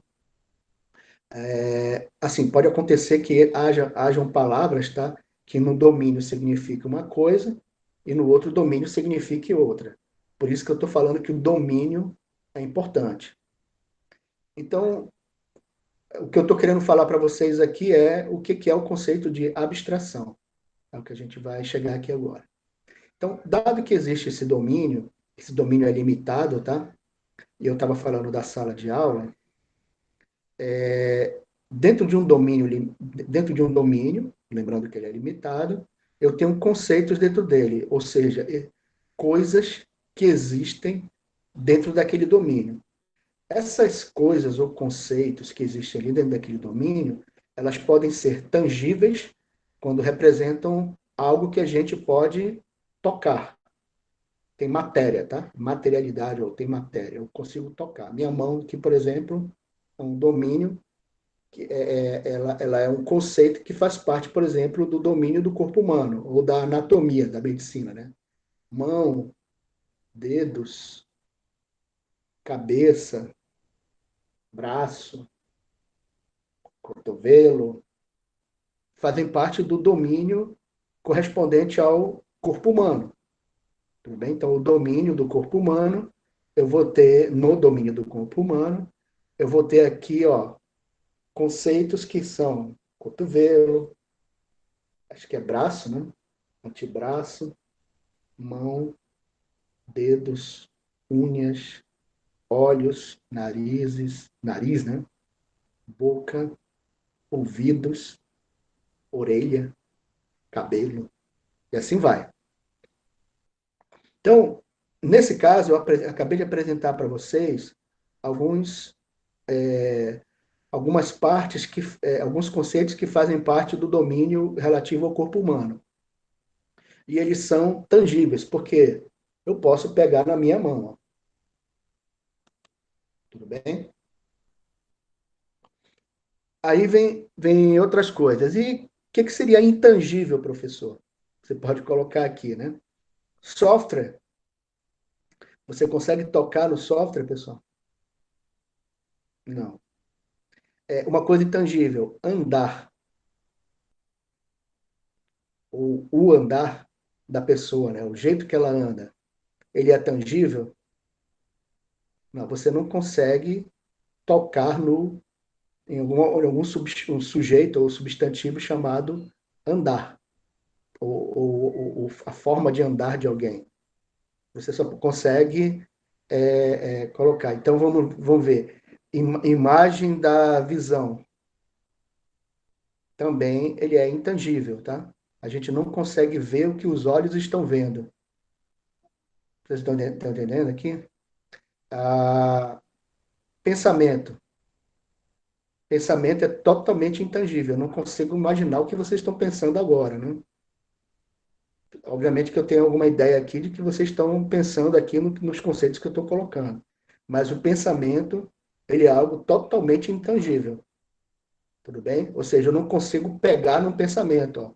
Assim, pode acontecer que hajam palavras, tá? Que no domínio significa uma coisa e no outro domínio signifique outra. Por isso que eu estou falando que o domínio é importante. Então, o que eu estou querendo falar para vocês aqui é o que é o conceito de abstração. É o que a gente vai chegar aqui agora. Então, dado que existe esse domínio é limitado, tá? E eu estava falando da sala de aula, dentro de um domínio, lembrando que ele é limitado, eu tenho conceitos dentro dele, ou seja, coisas que existem dentro daquele domínio. Essas coisas ou conceitos que existem ali dentro daquele domínio, elas podem ser tangíveis quando representam algo que a gente pode tocar. Tem matéria, tá? Materialidade, ou tem matéria, eu consigo tocar. Minha mão aqui, por exemplo, é um domínio, ela é um conceito que faz parte, por exemplo, do domínio do corpo humano, ou da anatomia, da medicina, né? Mão, dedos, cabeça, braço, cotovelo, fazem parte do domínio correspondente ao corpo humano. Tudo bem? Então, o domínio do corpo humano, eu vou ter, no domínio do corpo humano, eu vou ter aqui, ó, conceitos que são cotovelo, acho que é braço, né? Antebraço, mão, dedos, unhas, olhos, nariz, né? Boca, ouvidos, orelha, cabelo, e assim vai. Então, nesse caso, acabei de apresentar para vocês alguns, algumas partes alguns conceitos que fazem parte do domínio relativo ao corpo humano. E eles são tangíveis, porque eu posso pegar na minha mão. Ó. Tudo bem? Aí vem outras coisas. E o que seria intangível, professor? Você pode colocar aqui, né? Software. Você consegue tocar no software, pessoal? Não. É uma coisa intangível, andar, o andar da pessoa, né? O jeito que ela anda, ele é tangível? Não, você não consegue tocar em algum um sujeito ou substantivo chamado andar, ou a forma de andar de alguém. Você só consegue colocar. Então, vamos ver. Imagem da visão. Também ele é intangível, tá? A gente não consegue ver o que os olhos estão vendo. Vocês estão entendendo aqui? Ah, pensamento. Pensamento é totalmente intangível. Eu não consigo imaginar o que vocês estão pensando agora, né? Obviamente que eu tenho alguma ideia aqui de que vocês estão pensando aqui nos conceitos que eu estou colocando. Mas o pensamento, ele é algo totalmente intangível. Tudo bem? Ou seja, eu não consigo pegar num pensamento. Ó.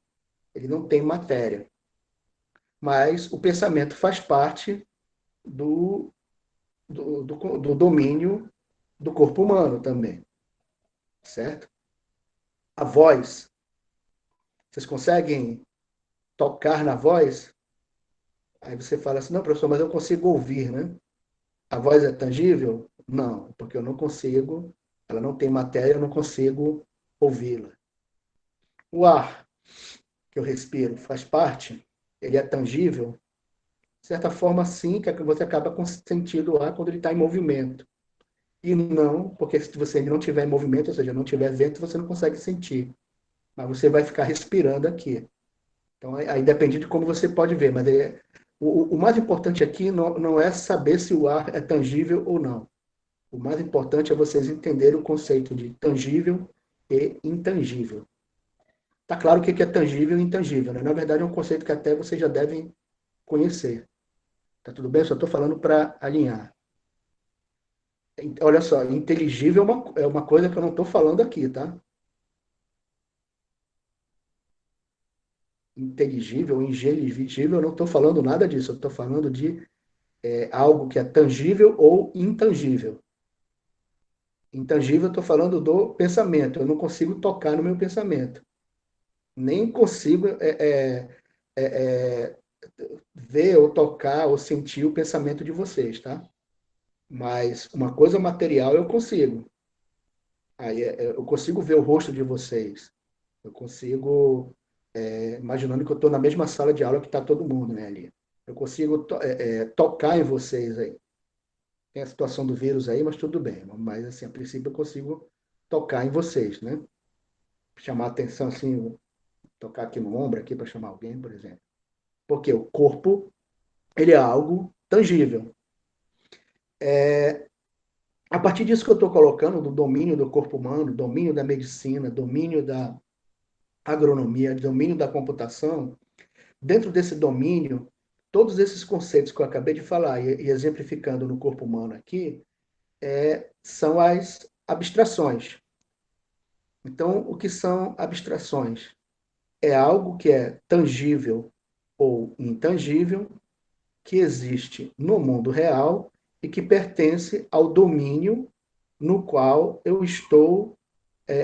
Ele não tem matéria. Mas o pensamento faz parte do, do domínio do corpo humano também. Certo? A voz. Vocês conseguem tocar na voz? Aí você fala assim, não, professor, mas eu consigo ouvir, né? A voz é tangível? Não, porque eu não consigo, ela não tem matéria, eu não consigo ouvi-la. O ar que eu respiro faz parte? Ele é tangível? De certa forma, sim, que você acaba sentindo o ar quando ele está em movimento. E não, porque se você não tiver em movimento, ou seja, não tiver vento, você não consegue sentir. Mas você vai ficar respirando aqui. Então, aí depende de como você pode ver. Mas o mais importante aqui não é saber se o ar é tangível ou não. O mais importante é vocês entenderem o conceito de tangível e intangível. Tá claro o que é tangível e intangível, né? Na verdade, é um conceito que até vocês já devem conhecer. Tá tudo bem? Eu só estou falando para alinhar. Olha só, inteligível é uma coisa que eu não estou falando aqui, tá? Inteligível, inteligível, eu não estou falando nada disso. Eu estou falando de algo que é tangível ou intangível. Intangível, eu estou falando do pensamento. Eu não consigo tocar no meu pensamento. Nem consigo é, ver ou tocar ou sentir o pensamento de vocês, tá? Mas uma coisa material eu consigo. Aí eu consigo ver o rosto de vocês. Eu consigo, imaginando que eu estou na mesma sala de aula que está todo mundo, né, ali. Eu consigo tocar em vocês aí. Tem a situação do vírus aí, mas tudo bem. Mas, assim, a princípio eu consigo tocar em vocês, né? Chamar a atenção, assim, tocar aqui no ombro, aqui para chamar alguém, por exemplo. Porque o corpo, ele é algo tangível. A partir disso que eu estou colocando, do domínio do corpo humano, domínio da medicina, domínio da agronomia, domínio da computação, dentro desse domínio, todos esses conceitos que eu acabei de falar e exemplificando no corpo humano aqui, são as abstrações. Então, o que são abstrações? É algo que é tangível ou intangível, que existe no mundo real e que pertence ao domínio no qual eu estou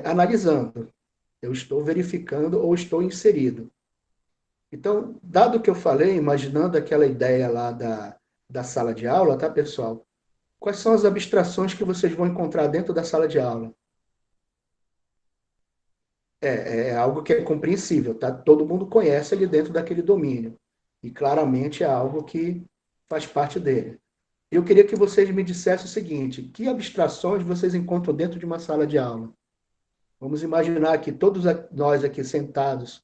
analisando, eu estou verificando ou estou inserido. Então, dado o que eu falei, imaginando aquela ideia lá da sala de aula, tá, pessoal? Quais são as abstrações que vocês vão encontrar dentro da sala de aula? É algo que é compreensível, tá? Todo mundo conhece ali dentro daquele domínio. E claramente é algo que faz parte dele. Eu queria que vocês me dissessem o seguinte: que abstrações vocês encontram dentro de uma sala de aula? Vamos imaginar que todos nós aqui sentados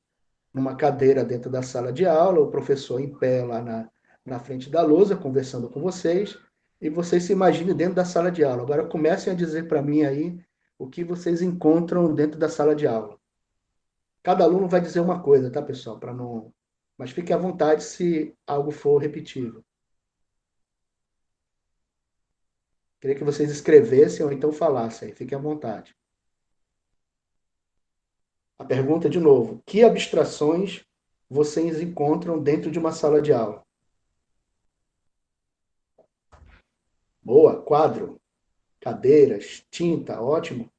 numa cadeira dentro da sala de aula, o professor em pé lá na frente da lousa, conversando com vocês, e vocês se imaginem dentro da sala de aula. Agora comecem a dizer para mim aí o que vocês encontram dentro da sala de aula. Cada aluno vai dizer uma coisa, tá, pessoal? Para não. Mas fique à vontade se algo for repetível. Queria que vocês escrevessem ou então falassem. Fiquem à vontade. A pergunta de novo: que abstrações vocês encontram dentro de uma sala de aula? Boa. Quadro, cadeiras, tinta, ótimo.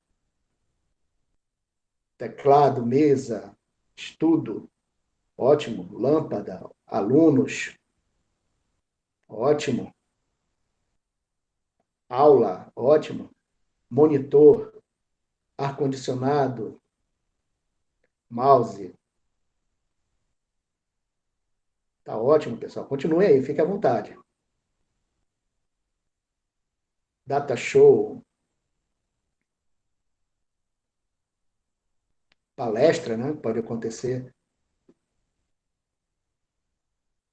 Teclado, mesa, estudo, ótimo. Lâmpada, alunos, ótimo. Aula, ótimo. Monitor, ar-condicionado, mouse. Tá ótimo, pessoal. Continue aí, fique à vontade. Data show, palestra, né? Pode acontecer.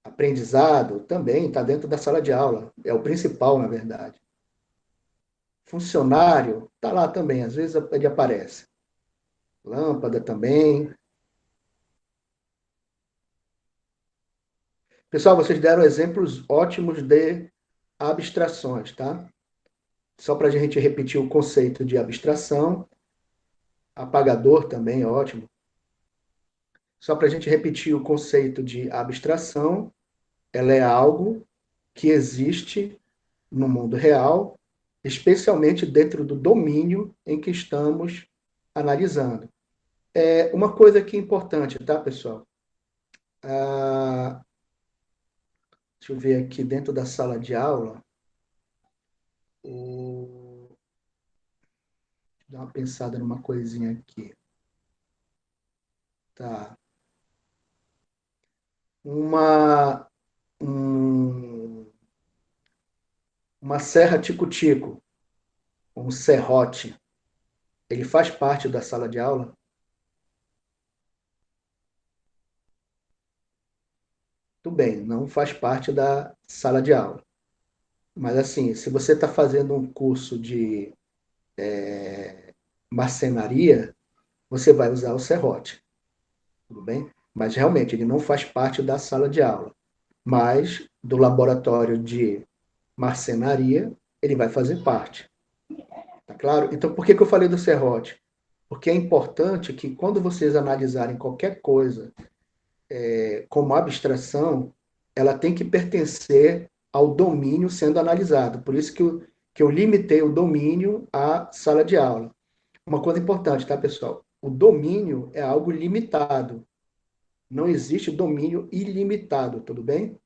Aprendizado também está dentro da sala de aula. É o principal, na verdade. Funcionário está lá também, às vezes ele aparece. Lâmpada também. Pessoal, vocês deram exemplos ótimos de abstrações, tá? Só para a gente repetir o conceito de abstração. Apagador também, ótimo. Só para a gente repetir o conceito de abstração, ela é algo que existe no mundo real, especialmente dentro do domínio em que estamos analisando. Uma coisa aqui importante, tá, pessoal? Deixa eu ver aqui dentro da sala de aula. Dar uma pensada numa coisinha aqui. Tá. Uma, um, uma serra tico-tico, um serrote, ele faz parte da sala de aula? Tudo bem, não faz parte da sala de aula. Mas assim, se você está fazendo um curso de marcenaria, você vai usar o serrote, tudo bem? Mas realmente ele não faz parte da sala de aula. Mas do laboratório de marcenaria, ele vai fazer parte. Tá claro? Então, por que eu falei do serrote? Porque é importante que quando vocês analisarem qualquer coisa como abstração, ela tem que pertencer ao domínio sendo analisado. Por isso que eu limitei o domínio à sala de aula. Uma coisa importante, tá, pessoal? O domínio é algo limitado. Não existe domínio ilimitado, tudo bem?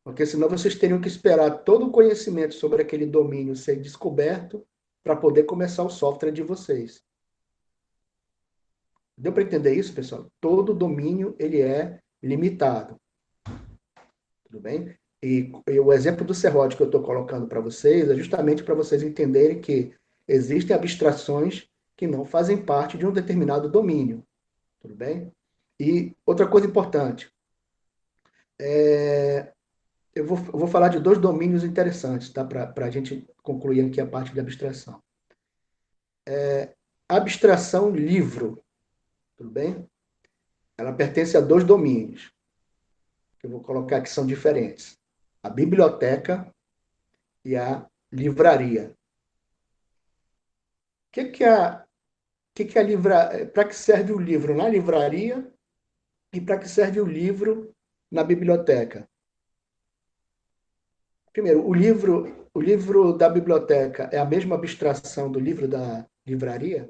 Porque senão vocês teriam que esperar todo o conhecimento sobre aquele domínio ser descoberto para poder começar o software de vocês. Deu para entender isso, pessoal? Todo domínio ele é limitado. Tudo bem? E o exemplo do serrote que eu estou colocando para vocês é justamente para vocês entenderem que existem abstrações que não fazem parte de um determinado domínio. Tudo bem? E outra coisa importante, eu vou falar de dois domínios interessantes, tá? Para a gente concluir aqui a parte de abstração. Abstração livro, tudo bem? Ela pertence a dois domínios, que eu vou colocar que são diferentes. A biblioteca e a livraria. O que é livra... Para que serve o livro na livraria e para que serve o livro na biblioteca? Primeiro, o livro da biblioteca é a mesma abstração do livro da livraria?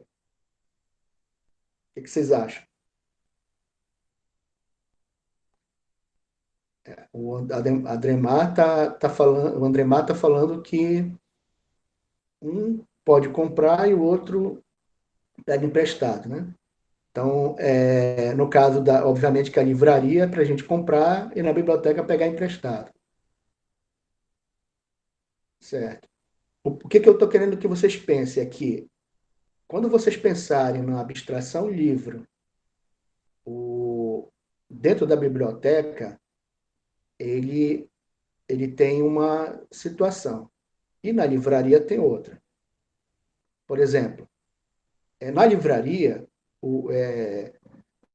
O que vocês acham? O Adremar o Andremar tá falando que um pode comprar e o outro pega emprestado, né? Então, no caso obviamente que a livraria é para a gente comprar e na biblioteca pegar emprestado, certo? O que eu estou querendo que vocês pensem aqui? Quando vocês pensarem na abstração livro, o, dentro da biblioteca, ele, ele tem uma situação e na livraria tem outra. Por exemplo, na livraria,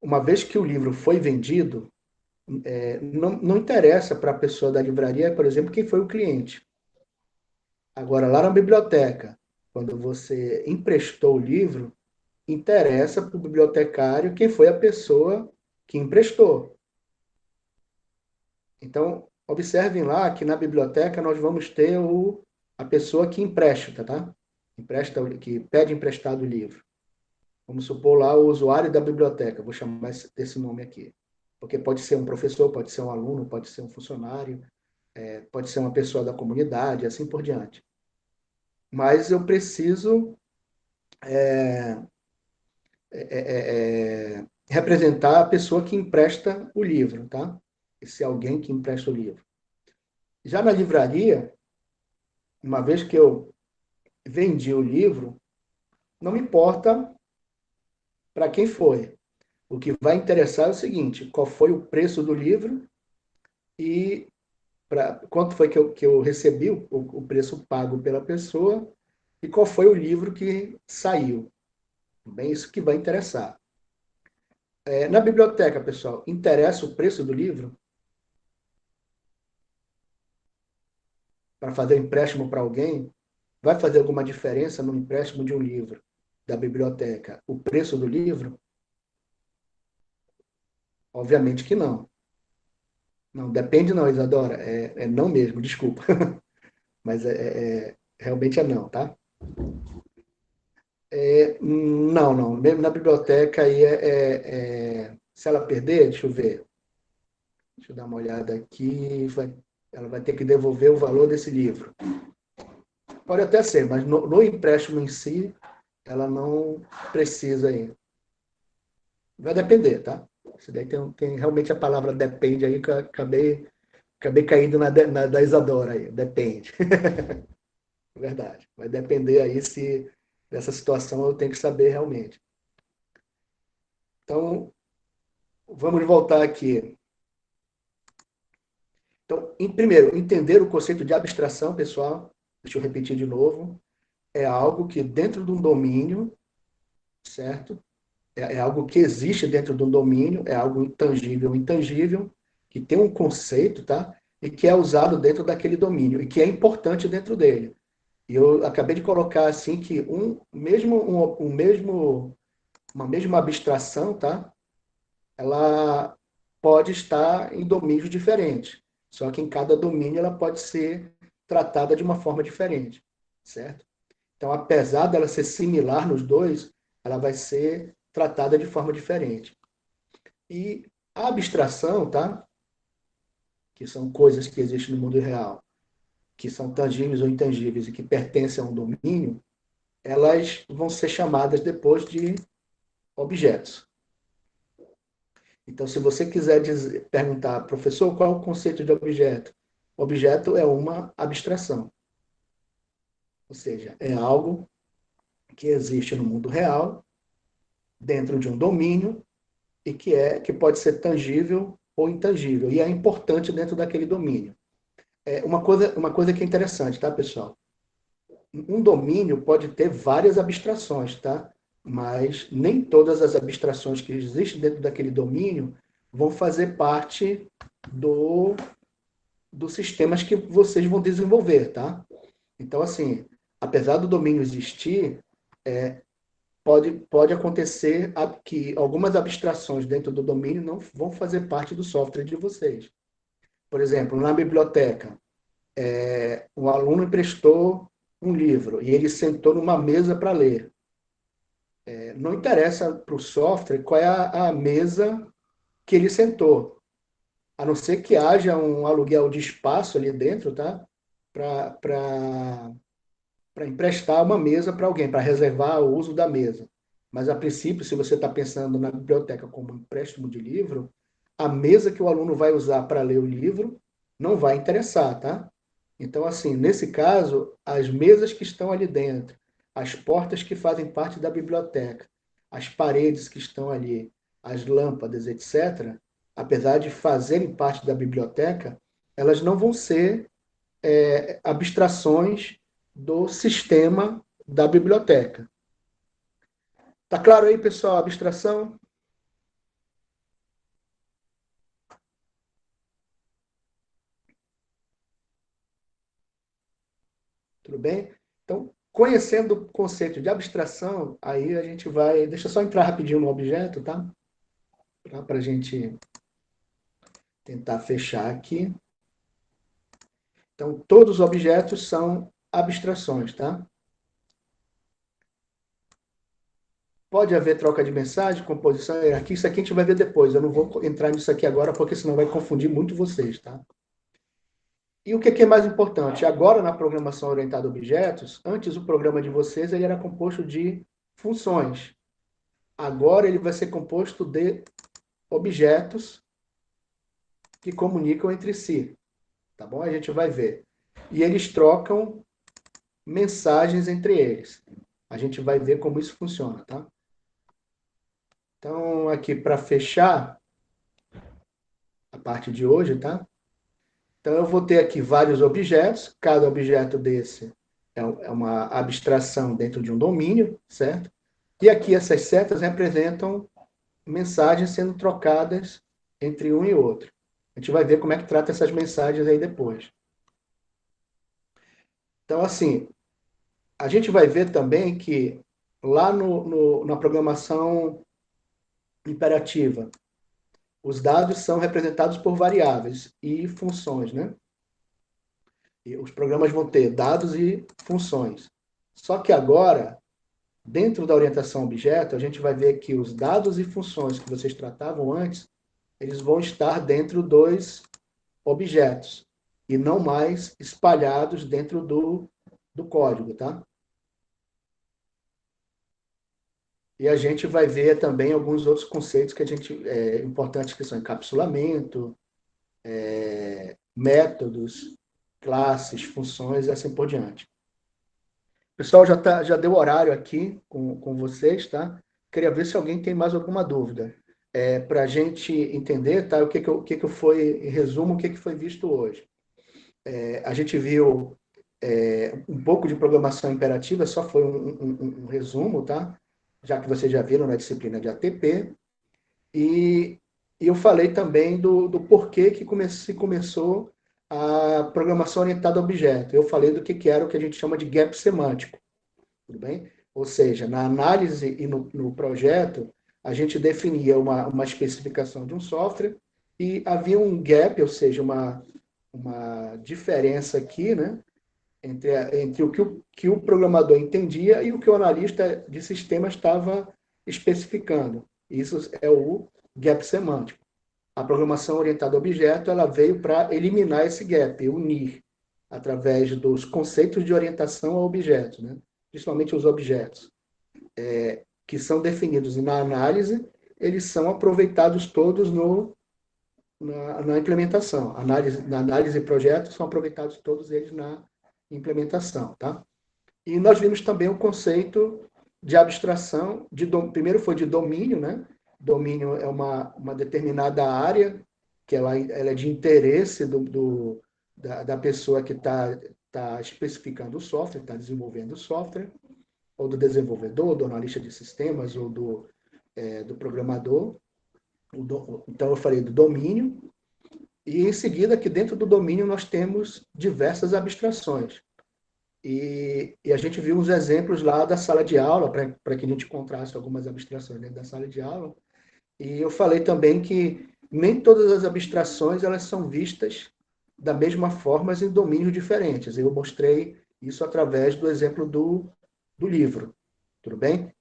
uma vez que o livro foi vendido, não interessa para a pessoa da livraria, por exemplo, quem foi o cliente. Agora, lá na biblioteca, quando você emprestou o livro, interessa para o bibliotecário quem foi a pessoa que emprestou. Então, observem lá que na biblioteca nós vamos ter o a pessoa que empresta, tá? Que pede emprestado o livro. Vamos supor lá o usuário da biblioteca, vou chamar desse nome aqui. Porque pode ser um professor, pode ser um aluno, pode ser um funcionário, pode ser uma pessoa da comunidade, assim por diante. Mas eu preciso representar a pessoa que empresta o livro, tá? Esse alguém que empresta o livro. Já na livraria, uma vez que eu vendi o livro, não me importa para quem foi. O que vai interessar é o seguinte: qual foi o preço do livro e quanto foi que eu recebi, o preço pago pela pessoa, e qual foi o livro que saiu. Bem, isso que vai interessar. Na biblioteca, pessoal, interessa o preço do livro para fazer empréstimo para alguém? Vai fazer alguma diferença no empréstimo de um livro da biblioteca? O preço do livro? Obviamente que não. Não, depende não, Isadora. Não mesmo, desculpa. Mas realmente é não, tá? Não, não. Mesmo na biblioteca aí se ela perder, deixa eu ver. Deixa eu dar uma olhada aqui. Ela vai ter que devolver o valor desse livro. Pode até ser, mas no empréstimo em si, ela não precisa aí. Vai depender, tá? Isso daí tem realmente a palavra depende aí que eu acabei caindo na da Isadora aí. Depende. Verdade. Vai depender aí se dessa situação eu tenho que saber realmente. Então, vamos voltar aqui. Então, primeiro, entender o conceito de abstração, pessoal. Deixa eu repetir de novo. É algo que dentro de um domínio, certo? É algo que existe dentro de um domínio, é algo intangível, que tem um conceito, tá? E que é usado dentro daquele domínio, e que é importante dentro dele. E eu acabei de colocar assim que uma mesma abstração, tá? Ela pode estar em domínios diferentes. Só que em cada domínio ela pode ser tratada de uma forma diferente, certo? Então, apesar dela ser similar nos dois, ela vai ser tratada de forma diferente. E a abstração, tá? Que são coisas que existem no mundo real, que são tangíveis ou intangíveis e que pertencem a um domínio, elas vão ser chamadas depois de objetos. Então, se você quiser perguntar, professor, qual é o conceito de objeto? Objeto é uma abstração. Ou seja, é algo que existe no mundo real, dentro de um domínio, e que pode ser tangível ou intangível, e é importante dentro daquele domínio. Uma coisa que é interessante, tá, pessoal? Um domínio pode ter várias abstrações, tá? Mas nem todas as abstrações que existem dentro daquele domínio vão fazer parte do, dos sistemas que vocês vão desenvolver, tá? Então, assim, apesar do domínio existir, pode acontecer que algumas abstrações dentro do domínio não vão fazer parte do software de vocês. Por exemplo, na biblioteca, um aluno emprestou um livro e ele sentou numa mesa para ler. Não interessa para o software qual é a mesa que ele sentou, a não ser que haja um aluguel de espaço ali dentro, tá? Para emprestar uma mesa para alguém, para reservar o uso da mesa. Mas, a princípio, se você está pensando na biblioteca como um empréstimo de livro, a mesa que o aluno vai usar para ler o livro não vai interessar, tá? Então, assim, nesse caso, as mesas que estão ali dentro, as portas que fazem parte da biblioteca, as paredes que estão ali, as lâmpadas, etc., apesar de fazerem parte da biblioteca, elas não vão ser abstrações do sistema da biblioteca. Tá claro aí, pessoal, a abstração? Tudo bem? Então, conhecendo o conceito de abstração, aí a gente vai. Deixa eu só entrar rapidinho no objeto, tá? Para a gente tentar fechar aqui. Então, todos os objetos são abstrações, tá? Pode haver troca de mensagem, composição, hierarquia, isso aqui a gente vai ver depois. Eu não vou entrar nisso aqui agora, porque senão vai confundir muito vocês, tá? E o que é mais importante? Agora, na programação orientada a objetos, antes o programa de vocês ele era composto de funções. Agora ele vai ser composto de objetos que comunicam entre si, tá bom? A gente vai ver. E eles trocam mensagens entre eles. A gente vai ver como isso funciona, tá? Então, aqui para fechar a parte de hoje, tá? Então, eu vou ter aqui vários objetos. Cada objeto desse é uma abstração dentro de um domínio, certo? E aqui essas setas representam mensagens sendo trocadas entre um e outro. A gente vai ver como é que trata essas mensagens aí depois. Então, assim, a gente vai ver também que lá na programação imperativa, os dados são representados por variáveis e funções, né? E os programas vão ter dados e funções. Só que agora, dentro da orientação a objeto, a gente vai ver que os dados e funções que vocês tratavam antes, eles vão estar dentro dos objetos e não mais espalhados dentro do código, tá? E a gente vai ver também alguns outros conceitos que a gente importantes que são encapsulamento, métodos, classes, funções e assim por diante. Pessoal, já deu horário aqui com vocês, tá? Queria ver se alguém tem mais alguma dúvida. Para a gente entender, tá? O que que foi, em resumo, o que que foi visto hoje. A gente viu um pouco de programação imperativa, só foi um resumo, tá? Já que vocês já viram na disciplina de ATP. E, e eu falei também do porquê que se começou a programação orientada a objeto. Eu falei do que era o que a gente chama de gap semântico, tudo bem? Ou seja, na análise e no projeto, a gente definia uma especificação de um software e havia um gap, ou seja, uma diferença aqui, né, entre que o programador entendia e o que o analista de sistema estava especificando. Isso é o gap semântico. A programação orientada a objeto ela veio para eliminar esse gap, unir através dos conceitos de orientação a objetos, né? Principalmente os objetos, que são definidos na análise, eles são aproveitados todos na implementação. Na análise e projetos são aproveitados todos eles na implementação, tá? E nós vimos também o conceito de abstração, primeiro foi de domínio, né? Domínio é uma determinada área que ela é de interesse da pessoa que tá especificando o software, está desenvolvendo o software, ou do desenvolvedor, do analista de sistemas, ou do programador. Então, eu falei do domínio, e em seguida, aqui dentro do domínio, nós temos diversas abstrações. E a gente viu uns exemplos lá da sala de aula, para que a gente encontrasse algumas abstrações dentro da sala de aula. E eu falei também que nem todas as abstrações elas são vistas da mesma forma, mas em domínios diferentes. Eu mostrei isso através do exemplo do livro. Tudo bem?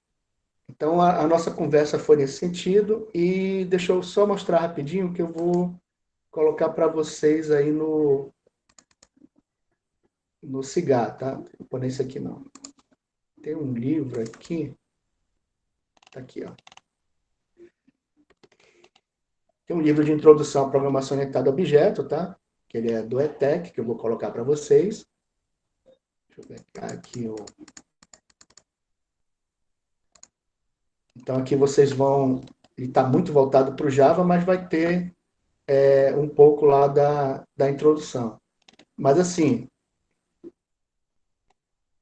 Então, a nossa conversa foi nesse sentido. E deixa eu só mostrar rapidinho que eu vou colocar para vocês aí no cigar, tá? Vou pôr nesse aqui não. Tem um livro aqui, tá aqui, ó. Tem um livro de introdução à programação orientada a objeto, tá? Que ele é do ETEC, que eu vou colocar para vocês. Deixa eu pegar aqui o... Então, aqui vocês vão... Ele está muito voltado para o Java, mas vai ter um pouco lá da introdução. Mas, assim,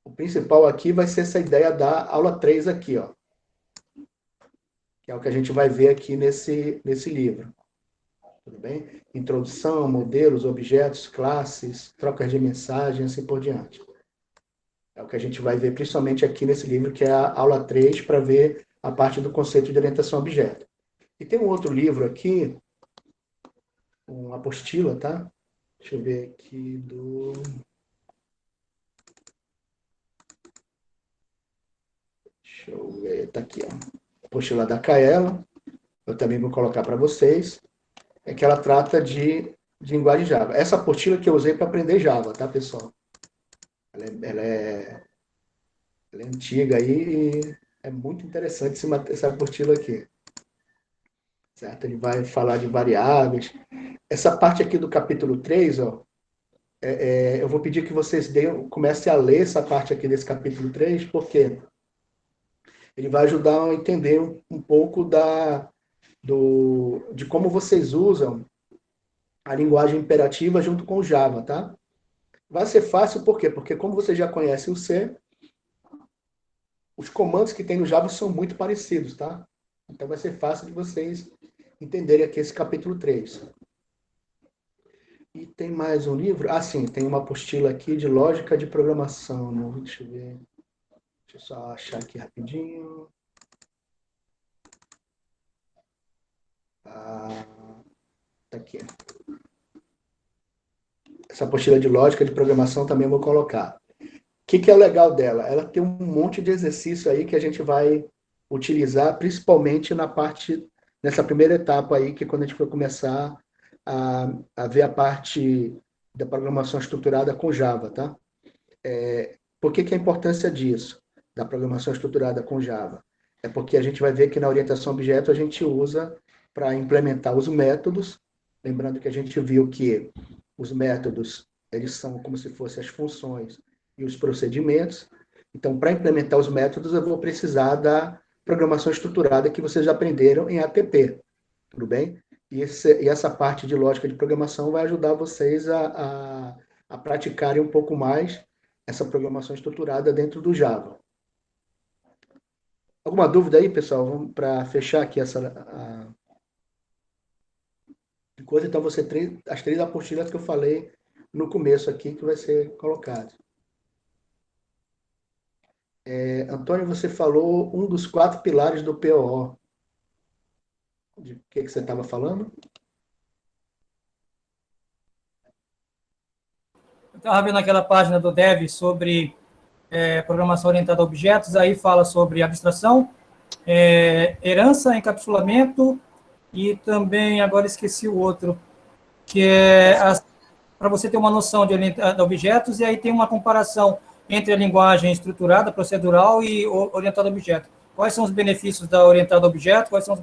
o principal aqui vai ser essa ideia da aula 3 aqui, ó. Que é o que a gente vai ver aqui nesse livro. Tudo bem? Introdução, modelos, objetos, classes, trocas de mensagem, assim por diante. É o que a gente vai ver principalmente aqui nesse livro, que é a aula 3, para ver a parte do conceito de orientação a objeto. E tem um outro livro aqui, uma apostila, tá? Deixa eu ver aqui Deixa eu ver, tá aqui, ó. Apostila da Kaela, eu também vou colocar para vocês, é que ela trata de linguagem Java. Essa apostila que eu usei para aprender Java, tá, pessoal? Ela é antiga aí e é muito interessante essa apostila aqui, certo? Ele vai falar de variáveis. Essa parte aqui do capítulo 3, ó, eu vou pedir que vocês comecem a ler essa parte aqui desse capítulo 3, porque ele vai ajudar a entender um pouco de como vocês usam a linguagem imperativa junto com o Java, tá? Vai ser fácil, por quê? Porque como você já conhece o C, os comandos que tem no Java são muito parecidos, tá? Então vai ser fácil de vocês entenderem aqui esse capítulo 3. E tem mais um livro? Ah, sim, tem uma apostila aqui de lógica de programação. Né? Deixa eu ver. Deixa eu só achar aqui rapidinho. Ah, tá aqui. Essa apostila de lógica de programação também vou colocar. O que é o legal dela? Ela tem um monte de exercício aí que a gente vai utilizar, principalmente nessa primeira etapa aí, que é quando a gente for começar a ver a parte da programação estruturada com Java, tá? Por que a importância disso, da programação estruturada com Java? É porque a gente vai ver que na orientação a objeto a gente usa para implementar os métodos, lembrando que a gente viu que os métodos, eles são como se fossem as funções e os procedimentos. Então, para implementar os métodos, eu vou precisar da programação estruturada que vocês aprenderam em ATP, tudo bem? E essa parte de lógica de programação vai ajudar vocês a praticarem um pouco mais essa programação estruturada dentro do Java. Alguma dúvida aí, pessoal? Vamos para fechar aqui essa coisa. Então, as 3 apostilas que eu falei no começo aqui, que vai ser colocado. Antônio, você falou um dos 4 pilares do POO. De que você estava falando? Eu estava vendo aquela página do Dev sobre programação orientada a objetos, aí fala sobre abstração, herança, encapsulamento e também, agora esqueci o outro, que é para você ter uma noção de orientada a objetos, e aí tem uma comparação entre a linguagem estruturada, procedural e orientada a objeto. Quais são os benefícios da orientada a objeto, quais são os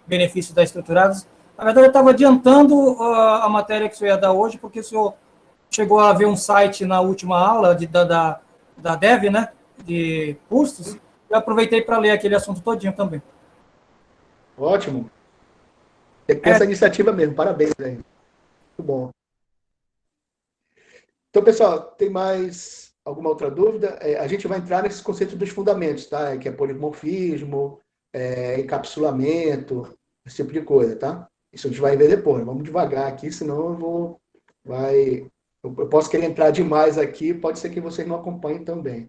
benefícios da estruturada? Na verdade, eu estava adiantando a matéria que o senhor ia dar hoje, porque o senhor chegou a ver um site na última aula da Dev, né, de cursos, eu aproveitei para ler aquele assunto todinho também. Ótimo. Tem que ter essa iniciativa mesmo. Parabéns aí. Muito bom. Então, pessoal, tem mais alguma outra dúvida? A gente vai entrar nesses conceitos dos fundamentos, tá? Que é polimorfismo, encapsulamento, esse tipo de coisa, tá? Isso a gente vai ver depois. Vamos devagar aqui, senão eu posso querer entrar demais aqui, pode ser que vocês não acompanhem também.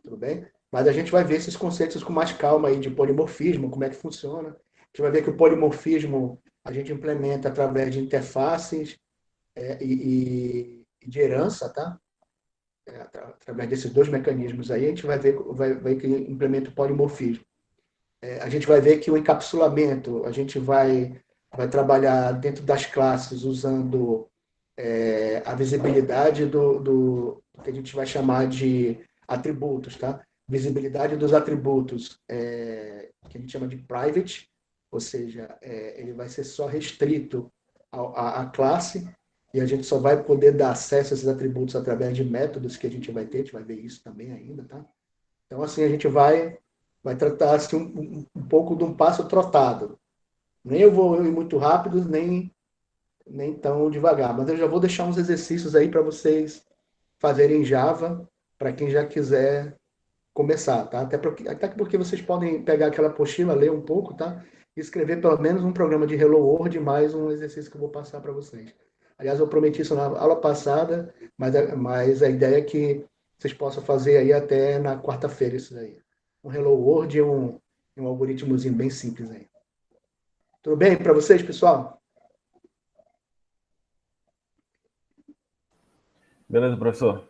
Tudo bem? Mas a gente vai ver esses conceitos com mais calma aí de polimorfismo, como é que funciona. A gente vai ver que o polimorfismo a gente implementa através de interfaces e de herança, tá? Através desses 2 mecanismos aí, a gente vai ver que implementa o polimorfismo. A gente vai ver que o encapsulamento, a gente vai trabalhar dentro das classes usando a visibilidade do que a gente vai chamar de atributos, tá? Visibilidade dos atributos, que a gente chama de private, ou seja, ele vai ser só restrito à classe, e a gente só vai poder dar acesso a esses atributos através de métodos que a gente vai ter, a gente vai ver isso também ainda, tá? Então, assim, a gente vai tratar assim, um pouco de um passo trotado. Nem eu vou ir muito rápido, nem tão devagar, mas eu já vou deixar uns exercícios aí para vocês fazerem em Java, para quem já quiser começar, tá? Até porque vocês podem pegar aquela apostila, ler um pouco, tá? E escrever pelo menos um programa de Hello World mais um exercício que eu vou passar para vocês. Aliás, eu prometi isso na aula passada, mas a ideia é que vocês possam fazer aí até na quarta-feira isso daí. Um Hello World e um algoritmozinho bem simples aí. Tudo bem para vocês, pessoal? Beleza, professor.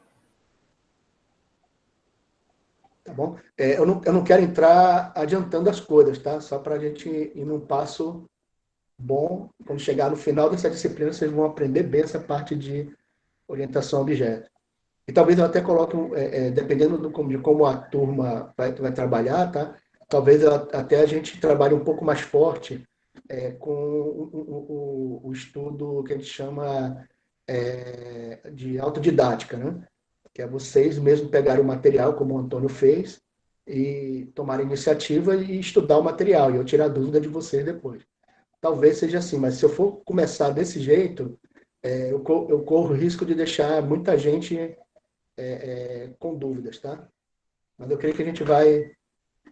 tá bom? Eu não quero entrar adiantando as coisas, tá? Só para a gente ir num passo bom. Quando chegar no final dessa disciplina, vocês vão aprender bem essa parte de orientação a objeto. E talvez eu até coloque, dependendo de como a turma vai trabalhar, tá? Talvez até a gente trabalhe um pouco mais forte com o estudo que a gente chama de autodidática, né? Que é vocês mesmo pegarem o material, como o Antônio fez, e tomarem iniciativa e estudar o material, e eu tirar dúvida de vocês depois. Talvez seja assim, mas se eu for começar desse jeito, eu corro o risco de deixar muita gente com dúvidas, tá? Mas eu creio que a gente vai,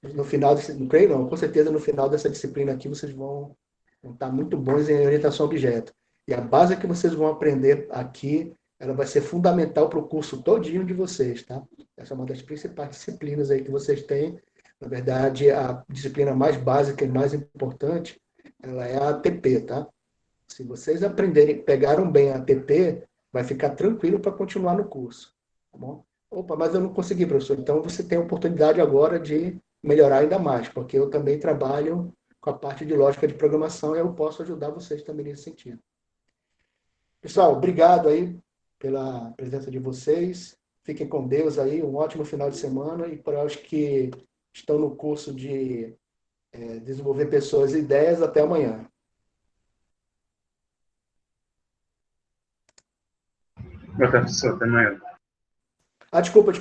no final desse, não creio não, com certeza no final dessa disciplina aqui vocês vão estar muito bons em orientação a objeto. E a base que vocês vão aprender aqui, ela vai ser fundamental para o curso todinho de vocês, tá? Essa é uma das principais disciplinas aí que vocês têm. Na verdade, a disciplina mais básica e mais importante, ela é a ATP, tá? Se vocês aprenderem, pegaram bem a ATP, vai ficar tranquilo para continuar no curso, tá bom? Opa, mas eu não consegui, professor. Então você tem a oportunidade agora de melhorar ainda mais, porque eu também trabalho com a parte de lógica de programação e eu posso ajudar vocês também nesse sentido. Pessoal, obrigado aí pela presença de vocês. Fiquem com Deus aí, um ótimo final de semana e para os que estão no curso de desenvolver pessoas e ideias, até amanhã. Boa tarde, professor. Até amanhã. Ah, desculpa.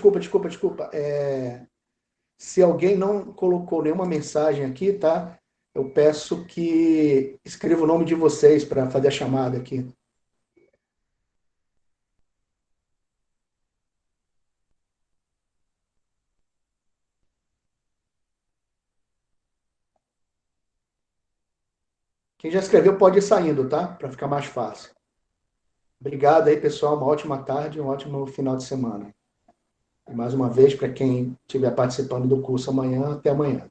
Se alguém não colocou nenhuma mensagem aqui, tá? Eu peço que escreva o nome de vocês para fazer a chamada aqui. Quem já escreveu pode ir saindo, tá? Para ficar mais fácil. Obrigado aí, pessoal. Uma ótima tarde, um ótimo final de semana. E mais uma vez, para quem estiver participando do curso amanhã, até amanhã.